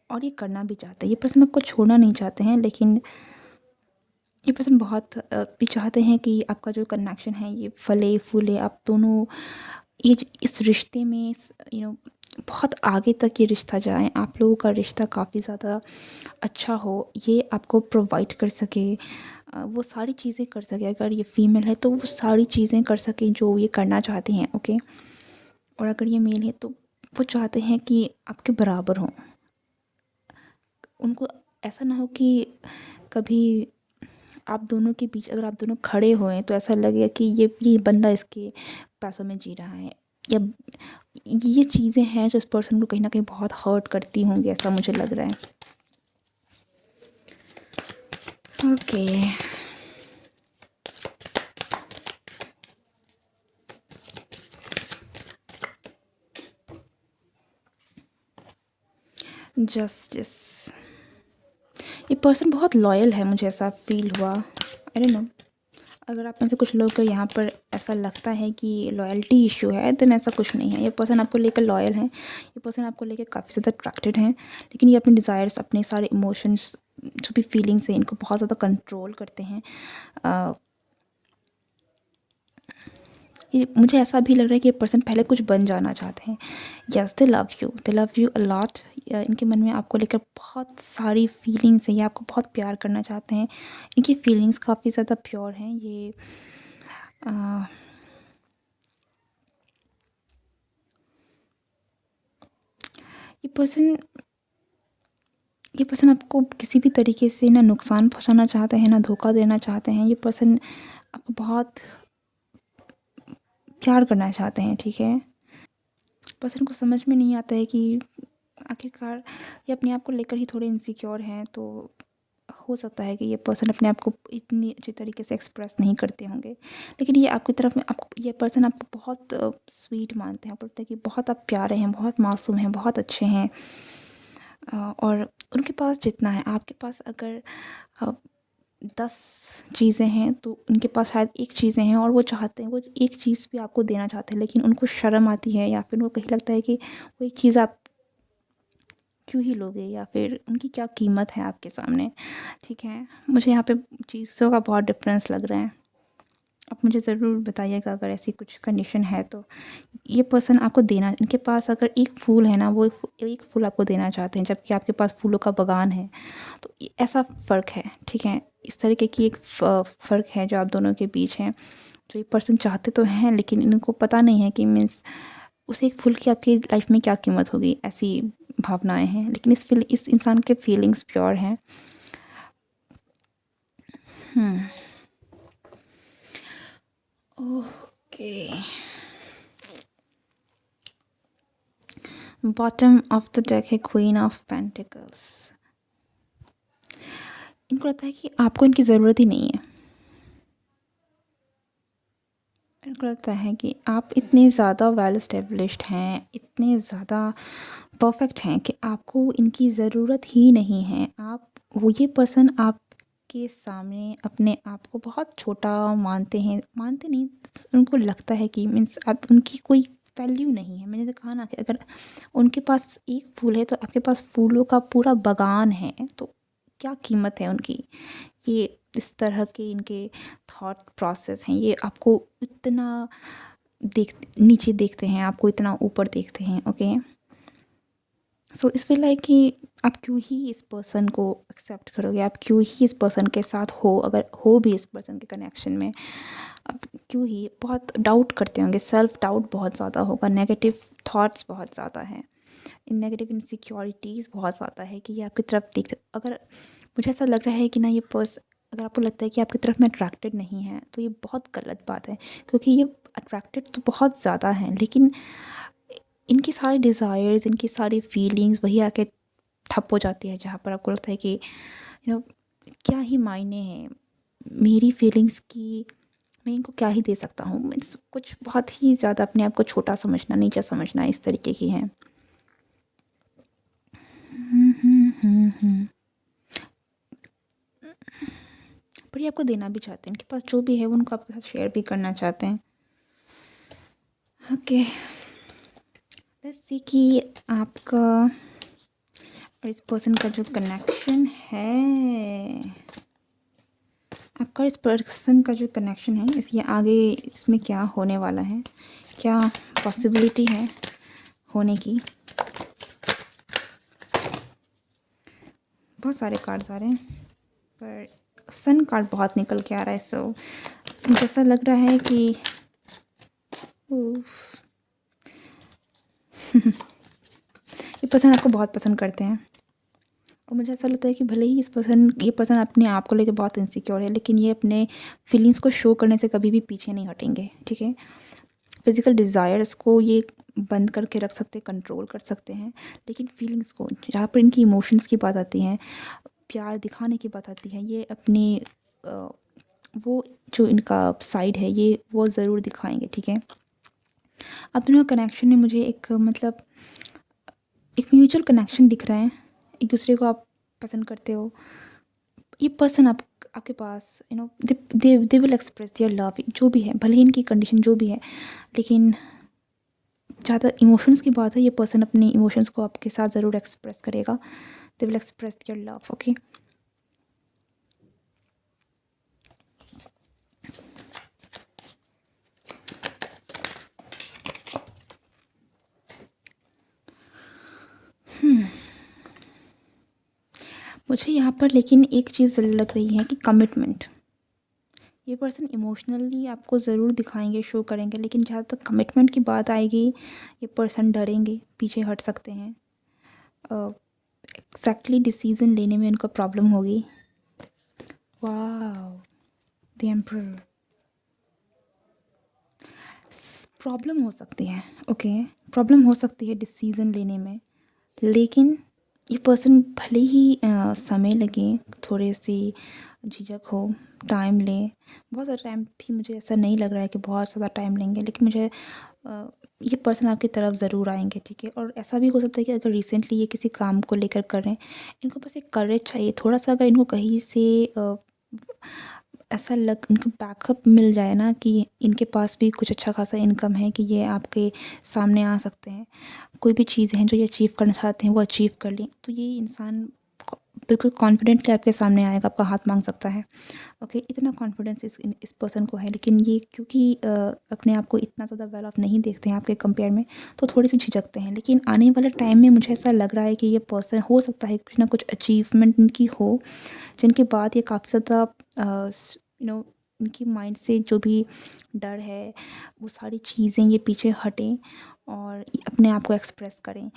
Speaker 1: और ये करना भी चाहते हैं। ये पर्सन आपको छोड़ना नहीं चाहते हैं, लेकिन ये पर्सन बहुत भी चाहते हैं कि आपका जो कनेक्शन है ये फले फूले, आप दोनों इस रिश्ते में बहुत आगे तक ये रिश्ता जाए, आप लोगों का रिश्ता काफ़ी ज़्यादा अच्छा हो, ये आपको प्रोवाइड कर सके, वो सारी चीज़ें कर सके। अगर ये फीमेल है तो वो सारी चीज़ें कर सके जो ये करना चाहती हैं। ओके, और अगर ये मेल है तो वो चाहते हैं कि आपके बराबर हों। उनको ऐसा ना हो कि कभी आप दोनों के बीच, अगर आप दोनों खड़े हुए तो ऐसा लगेगा कि ये बंदा इसके पैसों में जी रहा है, या ये चीज़ें हैं जो इस पर्सन को कहीं ना कहीं बहुत हर्ट करती होंगी, ऐसा मुझे लग रहा है। ओके, जस्टिस, ये पर्सन बहुत लॉयल है, मुझे ऐसा फील हुआ। आई डोंट नो, अगर आप में से कुछ लोग को यहाँ पर ऐसा लगता है कि लॉयल्टी इशू है, देन ऐसा कुछ नहीं है। ये पर्सन आपको लेकर लॉयल है, ये पर्सन आपको लेकर काफ़ी ज़्यादा अट्रैक्टेड हैं, लेकिन ये अपने डिज़ायर्स, अपने सारे इमोशंस, जो भी फीलिंग्स हैं, इनको बहुत ज़्यादा कंट्रोल करते हैं। ये मुझे ऐसा भी लग रहा है कि ये पर्सन पहले कुछ बन जाना चाहते हैं। Yes, they love you a lot. इनके मन में आपको लेकर बहुत सारी फीलिंग्स हैं, ये आपको बहुत प्यार करना चाहते हैं। इनकी फीलिंग्स काफ़ी ज़्यादा प्योर हैं। अ, ये पर्सन ये पर्सन आपको किसी भी तरीके से ना नुकसान पहुंचाना चाहते हैं, ना धोखा देना चाहते हैं। ये पर्सन आपको बहुत प्यार करना चाहते हैं, ठीक है। पर्सन को समझ में नहीं आता है कि आखिरकार ये अपने आप को लेकर ही थोड़े इनसिक्योर हैं, तो हो सकता है कि ये पर्सन अपने आप को इतनी अच्छी तरीके से एक्सप्रेस नहीं करते होंगे, लेकिन ये आपकी तरफ में, आपको ये पर्सन आपको बहुत स्वीट मानते हैं, आपको लगता है कि बहुत आप प्यारे हैं, बहुत मासूम हैं, बहुत अच्छे हैं। और उनके पास जितना है, आपके पास अगर 10 चीज़ें हैं तो उनके पास शायद एक चीज़ें हैं, और वो चाहते हैं, वो एक चीज़ भी आपको देना चाहते हैं, लेकिन उनको शर्म आती है, या फिर वो कहीं लगता है कि वो एक चीज़ आप क्यों ही लोगे, या फिर उनकी क्या कीमत है आपके सामने, ठीक है। मुझे यहाँ पे चीज़ों का बहुत डिफरेंस लग रहा है। आप मुझे ज़रूर बताइएगा अगर ऐसी कुछ कंडीशन है तो। ये पर्सन आपको देना, इनके पास अगर एक फूल है ना, वो एक फूल आपको देना चाहते हैं, जबकि आपके पास फूलों का बागान है। तो ऐसा फ़र्क है, ठीक है। इस तरीके की एक फ़र्क है जो आप दोनों के बीच है। जो ये पर्सन चाहते तो हैं, लेकिन इनको पता नहीं है कि मीन्स उस एक फूल की आपकी लाइफ में क्या कीमत होगी, ऐसी भावनाएं हैं। लेकिन इस इंसान के फीलिंग्स प्योर हैं। Okay, bottom of the deck है क्वीन ऑफ पेंटिकल्स। इनको लगता है कि आपको इनकी ज़रूरत ही नहीं है। इनको लगता है कि आप इतने ज़्यादा वेल एस्टेब्लिश्ड हैं, इतने ज़्यादा परफेक्ट हैं कि आपको इनकी ज़रूरत ही नहीं है। आप वो ये पर्सन आपके सामने अपने आप को बहुत छोटा मानते हैं, मानते नहीं, उनको लगता है कि मीन्स आप उनकी कोई वैल्यू नहीं है। मैंने तो कहा ना कि अगर उनके पास एक फूल है तो आपके पास फूलों का पूरा बागान है, तो क्या कीमत है उनकी। ये इस तरह के इनके थॉट प्रोसेस हैं, ये आपको इतना देख नीचे देखते हैं, आपको इतना ऊपर देखते हैं। ओके, सो इस फील लाइक कि आप क्यों ही इस पर्सन को एक्सेप्ट करोगे, आप क्यों ही इस पर्सन के साथ हो, अगर हो भी इस पर्सन के कनेक्शन में, आप क्यों ही बहुत डाउट करते होंगे, सेल्फ डाउट बहुत ज़्यादा होगा, नेगेटिव थॉट्स बहुत ज़्यादा हैं, नेगेटिव इनसिक्योरिटीज़ बहुत ज़्यादा है कि ये आपकी तरफ देख, अगर मुझे ऐसा लग रहा है कि ना ये पर्सन, अगर आपको लगता है कि आपकी तरफ में अट्रैक्टेड नहीं है तो ये बहुत गलत बात है, क्योंकि ये अट्रैक्टेड तो बहुत ज़्यादा हैं, लेकिन इनकी सारी डिज़ायर्स, इनकी सारी फीलिंग्स वही आके ठप हो जाती है, जहाँ पर आपको लगता है कि यू नो क्या ही मायने हैं मेरी फीलिंग्स की, मैं इनको क्या ही दे सकता हूँ। मीन्स कुछ बहुत ही ज़्यादा अपने आप को छोटा समझना, नीचा समझना, इस तरीके की हैं। पर ये आपको देना भी चाहते हैं, इनके पास जो भी है वो उनको आपके साथ शेयर भी करना चाहते हैं। ओके, लेट्स सी कि आपका और इस पर्सन का जो कनेक्शन है, आपका इस पर्सन का जो कनेक्शन है, इसलिए आगे इसमें क्या होने वाला है, क्या पॉसिबिलिटी है होने की। बहुत सारे कार्ड्स आ रहे हैं पर सन कार्ड बहुत निकल के आ रहा है, सो मुझे ऐसा लग रहा है कि ये पर्सन आपको बहुत पसंद करते हैं, और मुझे ऐसा लगता है कि भले ही ये पर्सन अपने आप को लेकर बहुत इनसिक्योर है, लेकिन ये अपने फीलिंग्स को शो करने से कभी भी पीछे नहीं हटेंगे। ठीक है, फिज़िकल डिज़ायर्स को ये बंद करके रख सकते हैं, कंट्रोल कर सकते हैं, लेकिन फीलिंग्स को, जहाँ पर इनकी इमोशंस की बात आती है, प्यार दिखाने की बात आती है, ये अपने वो जो इनका साइड है ये वो ज़रूर दिखाएंगे। ठीक है, अब दोनों कनेक्शन में मुझे एक मतलब एक म्यूचुअल कनेक्शन दिख रहा है, एक दूसरे को आप पसंद करते हो। ये पर्सन आपके पास they will express their love, जो भी है, भले ही इनकी कंडीशन जो भी है, लेकिन ज़्यादा इमोशंस की बात है, ये पर्सन अपने इमोशंस को आपके साथ ज़रूर एक्सप्रेस करेगा। दे will express their love. Okay, मुझे यहाँ पर लेकिन एक चीज़ लग रही है कि कमिटमेंट, ये पर्सन इमोशनली आपको ज़रूर दिखाएंगे, शो करेंगे, लेकिन जहाँ तक कमिटमेंट की बात आएगी, ये पर्सन डरेंगे, पीछे हट सकते हैं, एग्जैक्टली डिसीज़न लेने में उनको प्रॉब्लम होगी। वाह, द एम्परर, प्रॉब्लम हो सकती है। ओके, प्रॉब्लम हो सकती है डिसीज़न लेने में, लेकिन ये पर्सन भले ही समय लगे, थोड़े सी झिझक हो, टाइम लें, बहुत ज़्यादा टाइम भी मुझे ऐसा नहीं लग रहा है कि बहुत ज़्यादा टाइम लेंगे, लेकिन मुझे ये पर्सन आपकी तरफ ज़रूर आएंगे। ठीक है, और ऐसा भी हो सकता है कि अगर रिसेंटली ये किसी काम को लेकर कर रहे हैं, इनको बस एक करेज चाहिए थोड़ा सा, अगर इनको कहीं से ऐसा लग इनको बैकअप मिल जाए ना कि इनके पास भी कुछ अच्छा खासा इनकम है, कि ये आपके सामने आ सकते हैं, कोई भी चीज़ है जो ये अचीव करना चाहते हैं वो अचीव कर लें, तो ये इंसान बिल्कुल कॉन्फिडेंटली आपके सामने आएगा, आपका हाथ मांग सकता है। ओके, इतना कॉन्फिडेंस इस पर्सन को है, लेकिन ये क्योंकि अपने आप को इतना ज़्यादा वेल ऑफ नहीं देखते हैं आपके कंपेयर में, तो थोड़ी सी झिझकते हैं, लेकिन आने वाले टाइम में मुझे ऐसा लग रहा है कि ये पर्सन हो सकता है कुछ ना कुछ अचीवमेंट इनकी हो, जिनके बाद ये काफ़ी ज़्यादा इनकी माइंड से जो भी डर है, वो सारी चीज़ें ये पीछे हटें और अपने आप को एक्सप्रेस करें।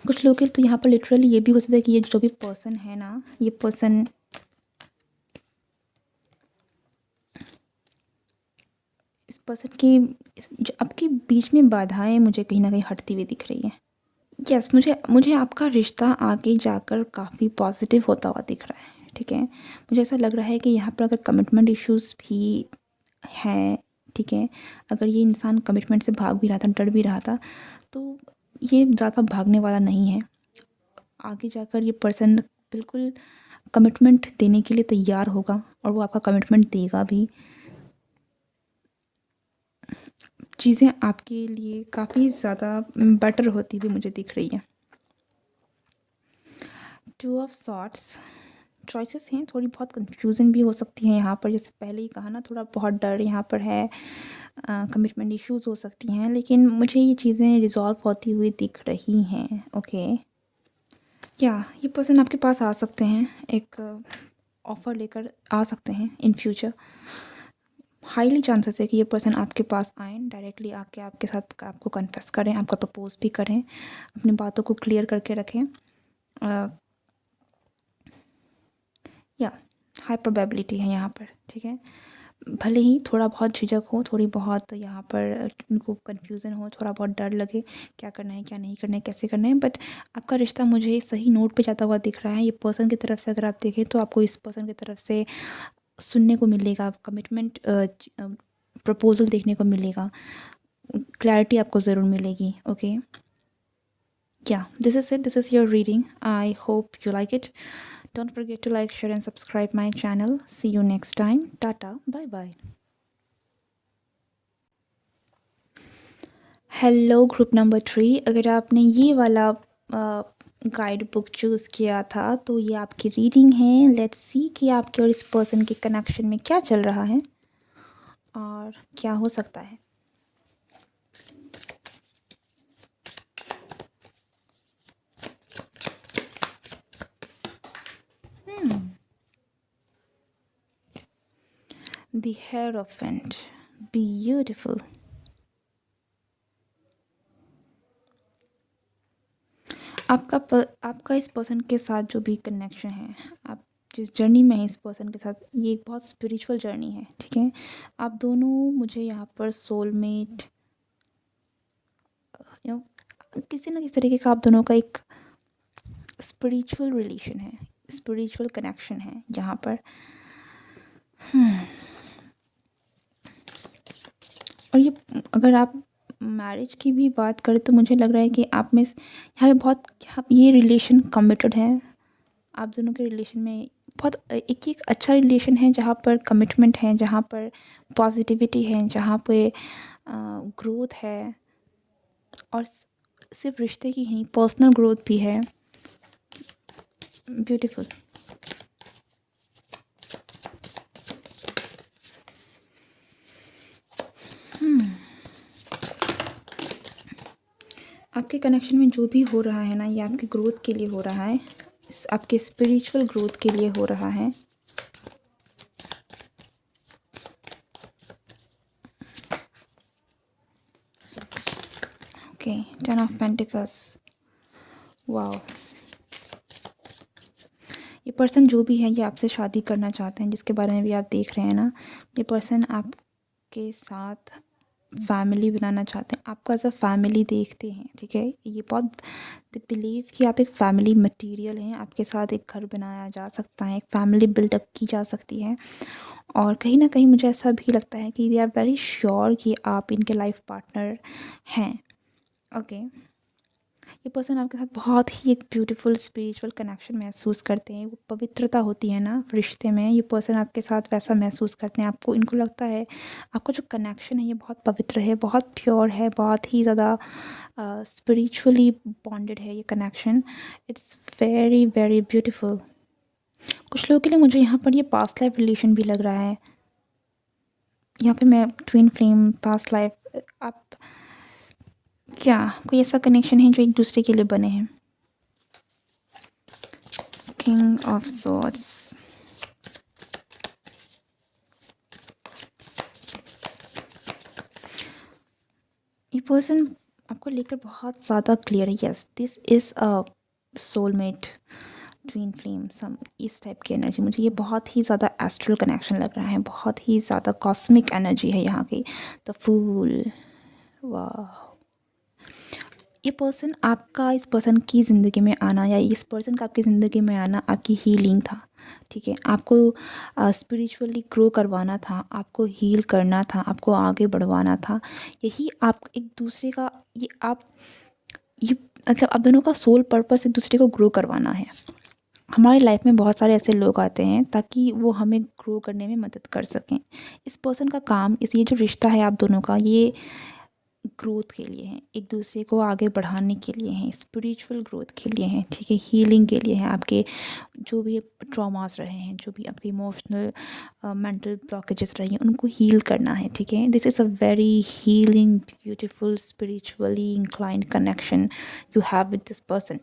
Speaker 1: कुछ लोग के तो यहाँ पर लिटरली ये भी हो सकता है कि ये जो भी पर्सन है ना, ये पर्सन इस पर्सन की जो आपके बीच में बाधाएँ मुझे कहीं न कहीं हटती हुई दिख रही हैं। यस, मुझे मुझे आपका रिश्ता आगे जाकर काफ़ी पॉज़िटिव होता हुआ दिख रहा है, ठीक है? मुझे ऐसा लग रहा है कि यहाँ पर अगर कमिटमेंट इश्यूज़ भी हैं, ठीक है? अगर ये इंसान कमिटमेंट से भाग भी रहा था, डर भी रहा था, तो ये ज़्यादा भागने वाला नहीं है। आगे जाकर ये पर्सन बिल्कुल कमिटमेंट देने के लिए तैयार होगा और वो आपका कमिटमेंट देगा भी। चीज़ें आपके लिए काफ़ी ज़्यादा बेटर होती हुई मुझे दिख रही हैं। टू ऑफ सॉर्ट्स चॉइसेस हैं, थोड़ी बहुत कन्फ्यूज़न भी हो सकती है यहाँ पर, जैसे पहले ही कहा ना, थोड़ा बहुत डर यहाँ पर है, कमिटमेंट इश्यूज़ हो सकती हैं, लेकिन मुझे ये चीज़ें रिज़ॉल्व होती हुई दिख रही हैं, ओके। या ये पर्सन आपके पास आ सकते हैं, एक ऑफ़र लेकर आ सकते हैं इन फ्यूचर। हाईली चांसेस है कि ये पर्सन आपके पास आएँ, डायरेक्टली आके आपके साथ आपको कन्फेस करें, आपका प्रपोज़ भी करें, अपनी बातों को क्लियर करके रखें। या हाई प्रोबेबिलिटी है यहाँ पर, ठीक है? भले ही थोड़ा बहुत झिझक हो, थोड़ी बहुत यहाँ पर उनको कन्फ्यूज़न हो, थोड़ा बहुत डर लगे, क्या करना है, क्या नहीं करना है, कैसे करना है, बट आपका रिश्ता मुझे सही नोट पे जाता हुआ दिख रहा है। ये पर्सन की तरफ से अगर आप देखें तो आपको इस पर्सन की तरफ से सुनने को मिलेगा, कमिटमेंट प्रपोज़ल देखने को मिलेगा, क्लैरिटी आपको ज़रूर मिलेगी, okay? Yeah, this is it. This is your reading. I hope you like it. Don't forget to like, share, and subscribe my channel. See you next time. Tata. Bye bye. Hello group number 3, अगर आपने ये वाला guide book choose किया था तो ये आपकी reading है। लेट्स सी कि आपके और इस पर्सन के कनेक्शन में क्या चल रहा है और क्या हो सकता है। The Hierophant. Beautiful. आपका इस पर्सन के साथ जो भी कनेक्शन है, आप जिस जर्नी में हैं इस पर्सन के साथ, ये एक बहुत स्पिरिचुअल जर्नी है, ठीक है? आप दोनों, मुझे यहाँ पर सोलमेट, यू नो, किसी न किसी तरीके का आप दोनों का एक स्पिरिचुअल रिलेशन है, स्पिरिचुअल कनेक्शन है यहाँ पर। और ये, अगर आप मैरिज की भी बात करें तो मुझे लग रहा है कि आप में यहाँ पे बहुत, ये रिलेशन कमिटेड है। आप दोनों के रिलेशन में बहुत एक अच्छा रिलेशन है जहाँ पर कमिटमेंट है, जहाँ पर पॉजिटिविटी है, जहाँ पे ग्रोथ है, और सिर्फ रिश्ते की ही पर्सनल ग्रोथ भी है। ब्यूटीफुल। आपके कनेक्शन में जो भी हो रहा है ना, ये आपकी ग्रोथ के लिए हो रहा है, आपके स्पिरिचुअल ग्रोथ के लिए हो रहा है। Okay, 10 of pentacles. वाओ, ये पर्सन जो भी है ये आपसे शादी करना चाहते हैं, जिसके बारे में भी आप देख रहे हैं ना, ये पर्सन आपके साथ फैमिली बनाना चाहते हैं, आपको एज अ फैमिली देखते हैं, ठीक है? ये बहुत, दे बिलीव कि आप एक फैमिली मटेरियल हैं, आपके साथ एक घर बनाया जा सकता है, एक फैमिली बिल्डअप की जा सकती है। और कहीं ना कहीं मुझे ऐसा भी लगता है कि दे आर वेरी श्योर कि आप इनके लाइफ पार्टनर हैं, ओके? ये पर्सन आपके साथ बहुत ही एक ब्यूटीफुल स्पिरिचुअल कनेक्शन महसूस करते हैं। वो पवित्रता होती है ना रिश्ते में, ये पर्सन आपके साथ वैसा महसूस करते हैं। आपको, इनको लगता है आपका जो कनेक्शन है ये बहुत पवित्र है, बहुत प्योर है, बहुत ही ज़्यादा स्पिरिचुअली बॉन्डेड है ये connection. It's very very beautiful. कुछ लोगों के लिए मुझे यहाँ पर ये पास्ट लाइफ रिलेशन भी लग रहा है। यहाँ पे मैं ट्विन फ्लेम, पास्ट लाइफ, आप क्या कोई ऐसा कनेक्शन है जो एक दूसरे के लिए बने हैं। King of swords. ये पर्सन आपको लेकर बहुत ज़्यादा क्लियर है। Yes, this is a soulmate. Twin flame सम इस टाइप की एनर्जी, मुझे ये बहुत ही ज़्यादा एस्ट्रल कनेक्शन लग रहा है, बहुत ही ज़्यादा कॉस्मिक एनर्जी है यहाँ की। द फूल, वाह। ये पर्सन आपका, इस पर्सन की ज़िंदगी में आना या इस पर्सन का आपकी ज़िंदगी में आना आपकी हीलिंग था, ठीक है। आपको स्पिरिचुअली ग्रो करवाना था, आपको हील करना था, आपको आगे बढ़वाना था। यही आप एक दूसरे का, ये मतलब आप दोनों का सोल पर्पस एक दूसरे को ग्रो करवाना है। हमारी लाइफ में बहुत सारे ऐसे लोग आते हैं ताकि वो हमें ग्रो करने में मदद कर सकें। इस पर्सन का काम, इस ये जो रिश्ता है आप दोनों का, ये ग्रोथ के लिए है, एक दूसरे को आगे बढ़ाने के लिए हैं, स्पिरिचुअल ग्रोथ के लिए हैं, ठीक है, हीलिंग के लिए हैं। आपके जो भी ट्रॉमास रहे हैं, जो भी आपके इमोशनल मेंटल ब्लॉकेजेस रहे हैं, उनको हील करना है, ठीक है। This is a very healing, beautiful, spiritually inclined connection you have with this person.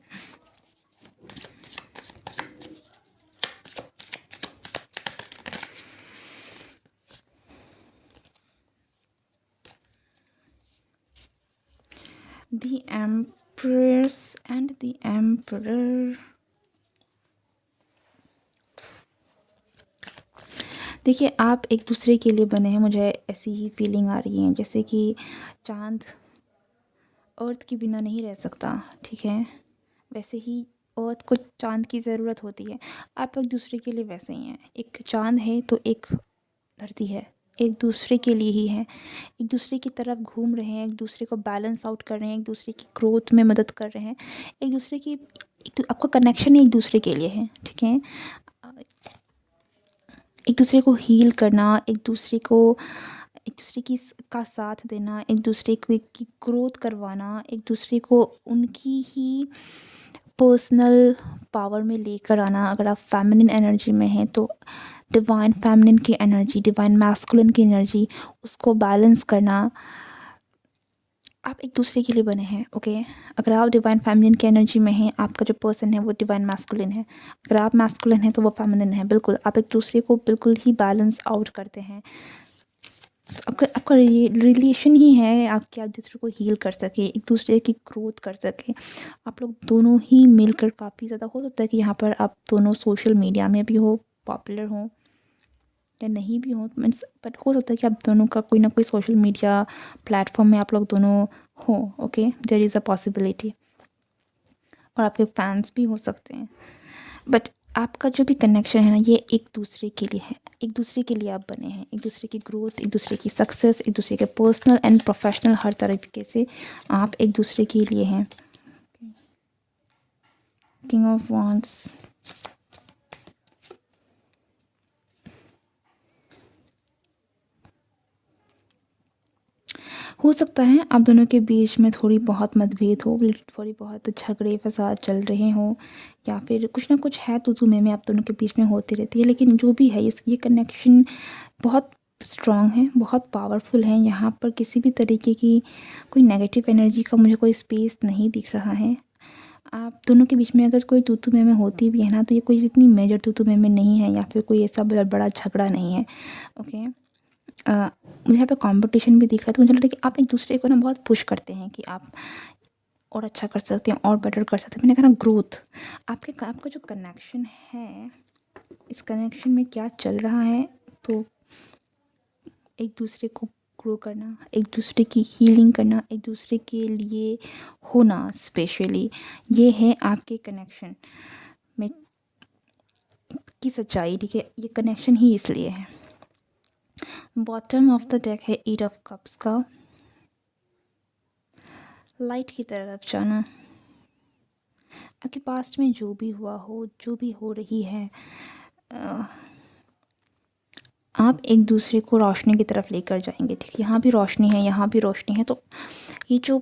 Speaker 1: The Empress and the Emperor. देखिए, आप एक दूसरे के लिए बने हैं, मुझे ऐसी ही फीलिंग आ रही है, जैसे कि चाँद अर्थ के बिना नहीं रह सकता, ठीक है। वैसे ही अर्थ को चाँद की ज़रूरत होती है। आप एक दूसरे के लिए वैसे ही हैं। एक चाँद है तो एक धरती है, एक दूसरे के लिए ही है। एक दूसरे की तरफ घूम रहे हैं, एक दूसरे को बैलेंस आउट कर रहे हैं, एक दूसरे की ग्रोथ में मदद कर रहे हैं। एक दूसरे की, आपका कनेक्शन ही एक दूसरे के लिए है, ठीक है। एक दूसरे को हील करना, एक दूसरे की का साथ देना, एक दूसरे की ग्रोथ करवाना, एक दूसरे को उनकी ही पर्सनल पावर में लेकर आना। अगर आप फेमिनिन एनर्जी में हैं तो डिवाइन फेमिनिन की एनर्जी, डिवाइन मैस्कुलिन की एनर्जी, उसको बैलेंस करना। आप एक दूसरे के लिए बने हैं, ओके। अगर आप डिवाइन फेमिनिन की एनर्जी में हैं, आपका जो पर्सन है वो डिवाइन मैस्कुलिन है। अगर आप मैस्कुलिन हैं तो वो फेमिनिन है। बिल्कुल, आप एक दूसरे को बिल्कुल ही बैलेंस आउट करते हैं। आपका आपका रिलेशन ही है आपके, आप दूसरे को हील कर सके, एक दूसरे की ग्रोथ कर सके। आप लोग दोनों ही मिलकर काफ़ी ज़्यादा, हो सकता है कि यहाँ पर आप दोनों सोशल मीडिया में भी हो, पॉपुलर हो या नहीं भी हो, मीन्स बट हो सकता है कि आप दोनों का कोई ना कोई सोशल मीडिया प्लेटफॉर्म में आप लोग दोनों हो, okay, there is a possibility. और आपके फैंस भी हो सकते हैं, बट आपका जो भी कनेक्शन है ना, ये एक दूसरे के लिए है। एक दूसरे के लिए आप बने हैं, एक दूसरे की ग्रोथ, एक दूसरे की सक्सेस, एक दूसरे के पर्सनल एंड प्रोफेशनल हर तरीके से आप एक दूसरे के लिए हैं। किंग ऑफ वांड्स, हो सकता है आप दोनों के बीच में थोड़ी बहुत मतभेद हो, थोड़ी बहुत झगड़े फसाद चल रहे हों, या फिर कुछ ना कुछ है तो में आप दोनों के बीच में होती रहती है। लेकिन जो भी है, ये कनेक्शन बहुत स्ट्रॉन्ग है, बहुत पावरफुल है। यहाँ पर किसी भी तरीके की कोई नेगेटिव एनर्जी का मुझे कोई स्पेस नहीं दिख रहा है। आप दोनों के बीच में अगर कोई तू में होती भी है ना, तो ये कोई इतनी मेजर तू में नहीं है, या फिर कोई ऐसा बड़ा झगड़ा नहीं है, ओके। मुझे यहाँ पे कंपटीशन भी दिख रहा है, तो मुझे लग रहा है कि आप एक दूसरे को ना बहुत पुश करते हैं कि आप और अच्छा कर सकते हैं और बेटर कर सकते हैं। मैंने कहा ना, ग्रोथ, आपका जो कनेक्शन है, इस कनेक्शन में क्या चल रहा है, तो एक दूसरे को ग्रो करना, एक दूसरे की हीलिंग करना, एक दूसरे के लिए होना स्पेशली, ये है आपके कनेक्शन में की सच्चाई, ठीक है। ये कनेक्शन ही इसलिए है। बॉटम ऑफ द डेक है 8 ऑफ कप्स का, लाइट की तरफ जाना। आपके पास्ट में जो भी हुआ हो, जो भी हो रही है, आप एक दूसरे को रोशनी की तरफ लेकर जाएंगे, ठीक है। यहाँ भी रोशनी है, यहाँ भी रोशनी है, तो ये जो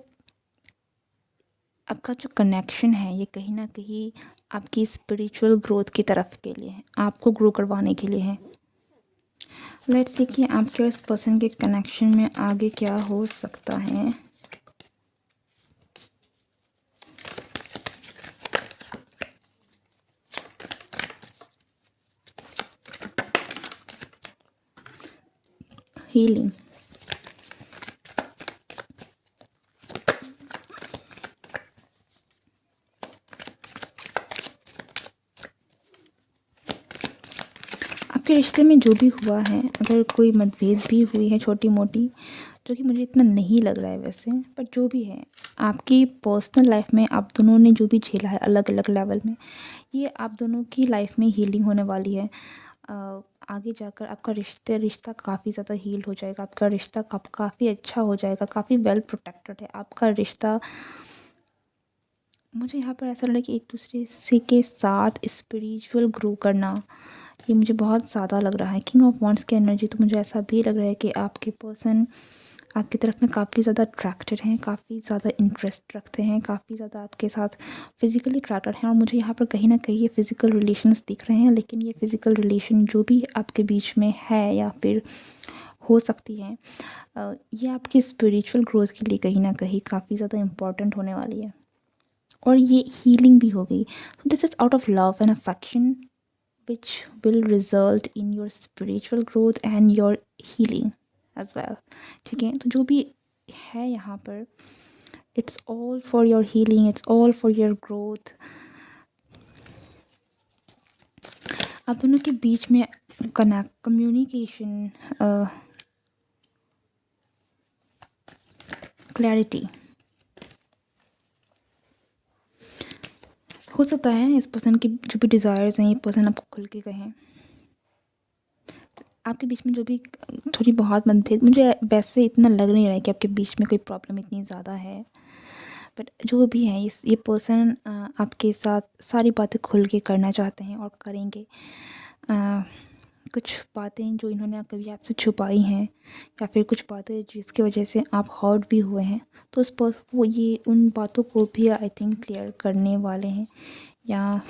Speaker 1: आपका जो कनेक्शन है, ये कहीं ना कहीं आपकी स्पिरिचुअल ग्रोथ की तरफ के लिए है, आपको ग्रो करवाने के लिए है। लेट्स सी कि आपके इस पर्सन के कनेक्शन में आगे क्या हो सकता है। हीलिंग, आपके रिश्ते में जो भी हुआ है, अगर कोई मतभेद भी हुई है छोटी-मोटी, जो कि मुझे इतना नहीं लग रहा है वैसे, पर जो भी है, आपकी पर्सनल लाइफ़ में आप दोनों ने जो भी झेला है अलग-अलग लेवल में, ये आप दोनों की लाइफ़ में हीलिंग होने वाली है। अ, आगे जाकर आपका रिश्ता काफ़ी ज़्यादा हील हो जाएगा, आपका रिश्ता काफ़ी अच्छा हो जाएगा, काफ़ी वेल प्रोटेक्टेड है। आपका रिश्ता, मुझे यहाँ पर ऐसा लग रहा है कि एक-दूसरे से के साथ स्पिरिचुअल ग्रो करना, ये मुझे बहुत ज़्यादा लग रहा है। किंग ऑफ वांड्स की एनर्जी, तो मुझे ऐसा भी लग रहा है कि आपके पर्सन आपकी तरफ में काफ़ी ज़्यादा अट्रैक्टेड हैं, काफ़ी ज़्यादा इंटरेस्ट रखते हैं, काफ़ी ज़्यादा आपके साथ फिज़िकली अट्रैक्टेड हैं, और मुझे यहाँ पर कहीं न कहीं ये फ़िज़िकल रिलेशंस दिख रहे हैं, लेकिन ये फ़िज़िकल रिलेशन जो भी आपके बीच में है या फिर हो सकती है, ये आपकी स्पिरिचुअल ग्रोथ के लिए कहीं न कहीं काफ़ी ज़्यादा इम्पोर्टेंट होने वाली है, और ये हीलिंग भी हो गई। So this is out of love and affection which will result in your spiritual growth and your healing as well। ठीक है, तो जो भी है यहाँ पर, it's all for your healing, it's all for your growth। आप दोनों के बीच में कम्युनिकेशन, क्लैरिटी हो सकता है। इस पर्सन की जो भी डिज़ायर्स हैं, ये पर्सन आपको खुल के कहें। आपके बीच में जो भी थोड़ी बहुत मतभेद, मुझे वैसे इतना लग नहीं रहा है कि आपके बीच में कोई प्रॉब्लम इतनी ज़्यादा है, बट जो भी है, ये पर्सन आपके साथ सारी बातें खुल के करना चाहते हैं और करेंगे। कुछ बातें जो इन्होंने कभी आपसे छुपाई हैं, या फिर कुछ बातें जिसकी वजह से आप हर्ट भी हुए हैं, तो वो ये उन बातों को भी आई थिंक क्लियर करने वाले हैं या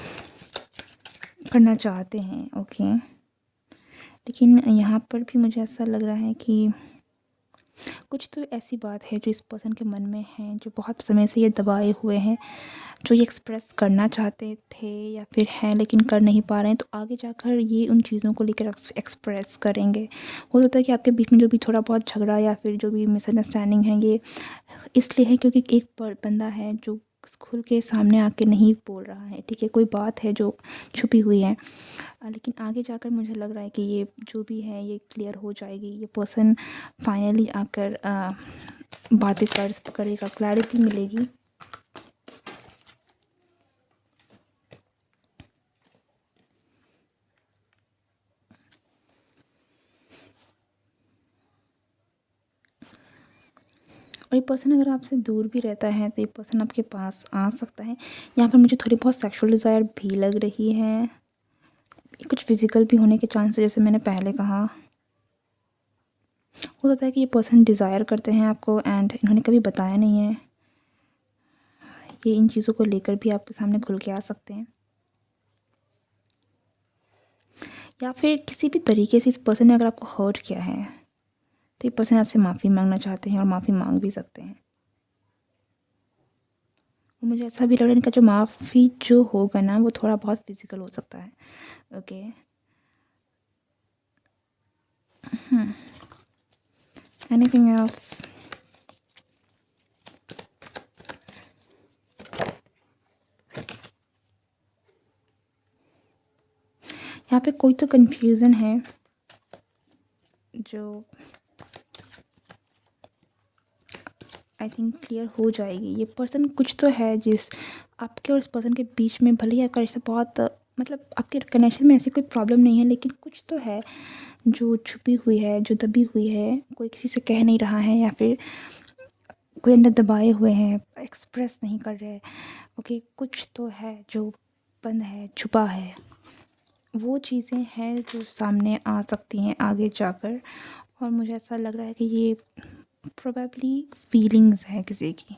Speaker 1: करना चाहते हैं। ओके, लेकिन यहाँ पर भी मुझे ऐसा लग रहा है कि कुछ तो ऐसी बात है जो इस पर्सन के मन में है, जो बहुत समय से ये दबाए हुए हैं, जो ये एक्सप्रेस करना चाहते थे या फिर हैं लेकिन कर नहीं पा रहे हैं, तो आगे जाकर ये उन चीज़ों को लेकर एक्सप्रेस करेंगे। हो सकता है कि आपके बीच में जो भी थोड़ा बहुत झगड़ा या फिर जो भी मिसअंडरस्टैंडिंग है, ये इसलिए है क्योंकि एक बंदा है जो खुल के सामने आके नहीं बोल रहा है। ठीक है, कोई बात है जो छुपी हुई है, लेकिन आगे जाकर मुझे लग रहा है कि ये जो भी है ये क्लियर हो जाएगी। ये पर्सन फाइनली आकर बातें करेगा, क्लैरिटी मिलेगी। और ये पर्सन अगर आपसे दूर भी रहता है, तो ये पर्सन आपके पास आ सकता है। यहाँ पर मुझे थोड़ी बहुत सेक्सुअल डिज़ायर भी लग रही है, कुछ फिज़िकल भी होने के चांस है, जैसे मैंने पहले कहा। हो सकता है कि ये पर्सन डिज़ायर करते हैं आपको एंड इन्होंने कभी बताया नहीं है। ये इन चीज़ों को लेकर भी आपके सामने खुल के आ सकते हैं, या फिर किसी भी तरीके से इस पर्सन ने अगर आपको हर्ट किया है, तो ये पर्सन आपसे माफ़ी मांगना चाहते हैं और माफ़ी मांग भी सकते हैं। और मुझे ऐसा भी लग रहा है इनका जो माफ़ी जो होगा ना, वो थोड़ा बहुत फिज़िकल हो सकता है। Okay, anything else? यहाँ पे कोई तो कन्फ्यूज़न है जो आई थिंक क्लियर हो जाएगी। ये पर्सन कुछ तो है जिस आपके और इस पर्सन के बीच में, भले ही आपका रिश्ता बहुत मतलब आपके कनेक्शन में ऐसी कोई प्रॉब्लम नहीं है, लेकिन कुछ तो है जो छुपी हुई है, जो दबी हुई है, कोई किसी से कह नहीं रहा है, या फिर कोई अंदर दबाए हुए हैं, एक्सप्रेस नहीं कर रहे। ओके, कुछ तो है जो बंद है, छुपा है। वो चीज़ें हैं जो सामने आ सकती हैं आगे जाकर, और मुझे ऐसा लग रहा है कि ये प्रोबेबली फीलिंग्स है किसी की।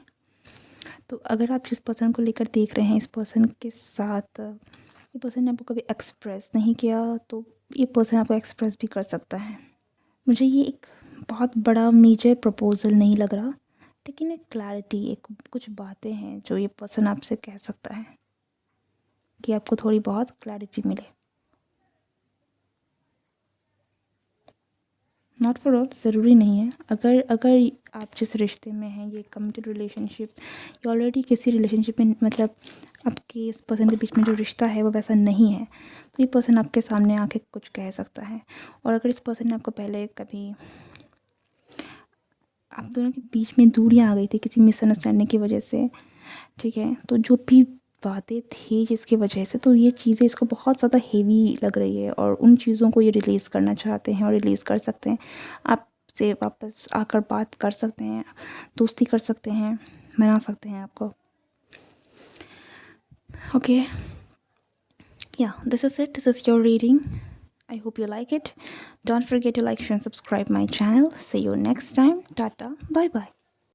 Speaker 1: तो अगर आप जिस पर्सन को लेकर देख रहे हैं, इस पर्सन के साथ ये पर्सन ने आपको कभी एक्सप्रेस नहीं किया, तो ये पर्सन आपको एक्सप्रेस भी कर सकता है। मुझे ये एक बहुत बड़ा मेजर प्रपोज़ल नहीं लग रहा, लेकिन एक क्लैरिटी, एक कुछ बातें हैं जो ये पर्सन आपसे कह सकता है कि आपको थोड़ी बहुत क्लैरिटी मिले। नॉट फॉर ऑल, ज़रूरी नहीं है। अगर अगर आप जिस रिश्ते में हैं, ये कमिटेड रिलेशनशिप या ऑलरेडी किसी रिलेशनशिप में, मतलब आपके इस पर्सन के बीच में जो रिश्ता है वो वैसा नहीं है, तो ये पर्सन आपके सामने आके कुछ कह सकता है। और अगर इस पर्सन ने आपको पहले कभी, आप दोनों के बीच में दूरियां आ गई थी किसी मिसअंडरस्टैंडिंग की वजह से, ठीक है, तो जो भी बातें थी जिसकी वजह से, तो ये चीज़ें इसको बहुत ज़्यादा हेवी लग रही है और उन चीज़ों को ये रिलीज़ करना चाहते हैं और रिलीज़ कर सकते हैं। आपसे वापस आकर बात कर सकते हैं, दोस्ती कर सकते हैं, मना सकते हैं आपको। Okay, yeah, this is it. This is your reading. I hope you like it. Don't forget to like, share and subscribe my channel. See you next time. Tata. Bye bye.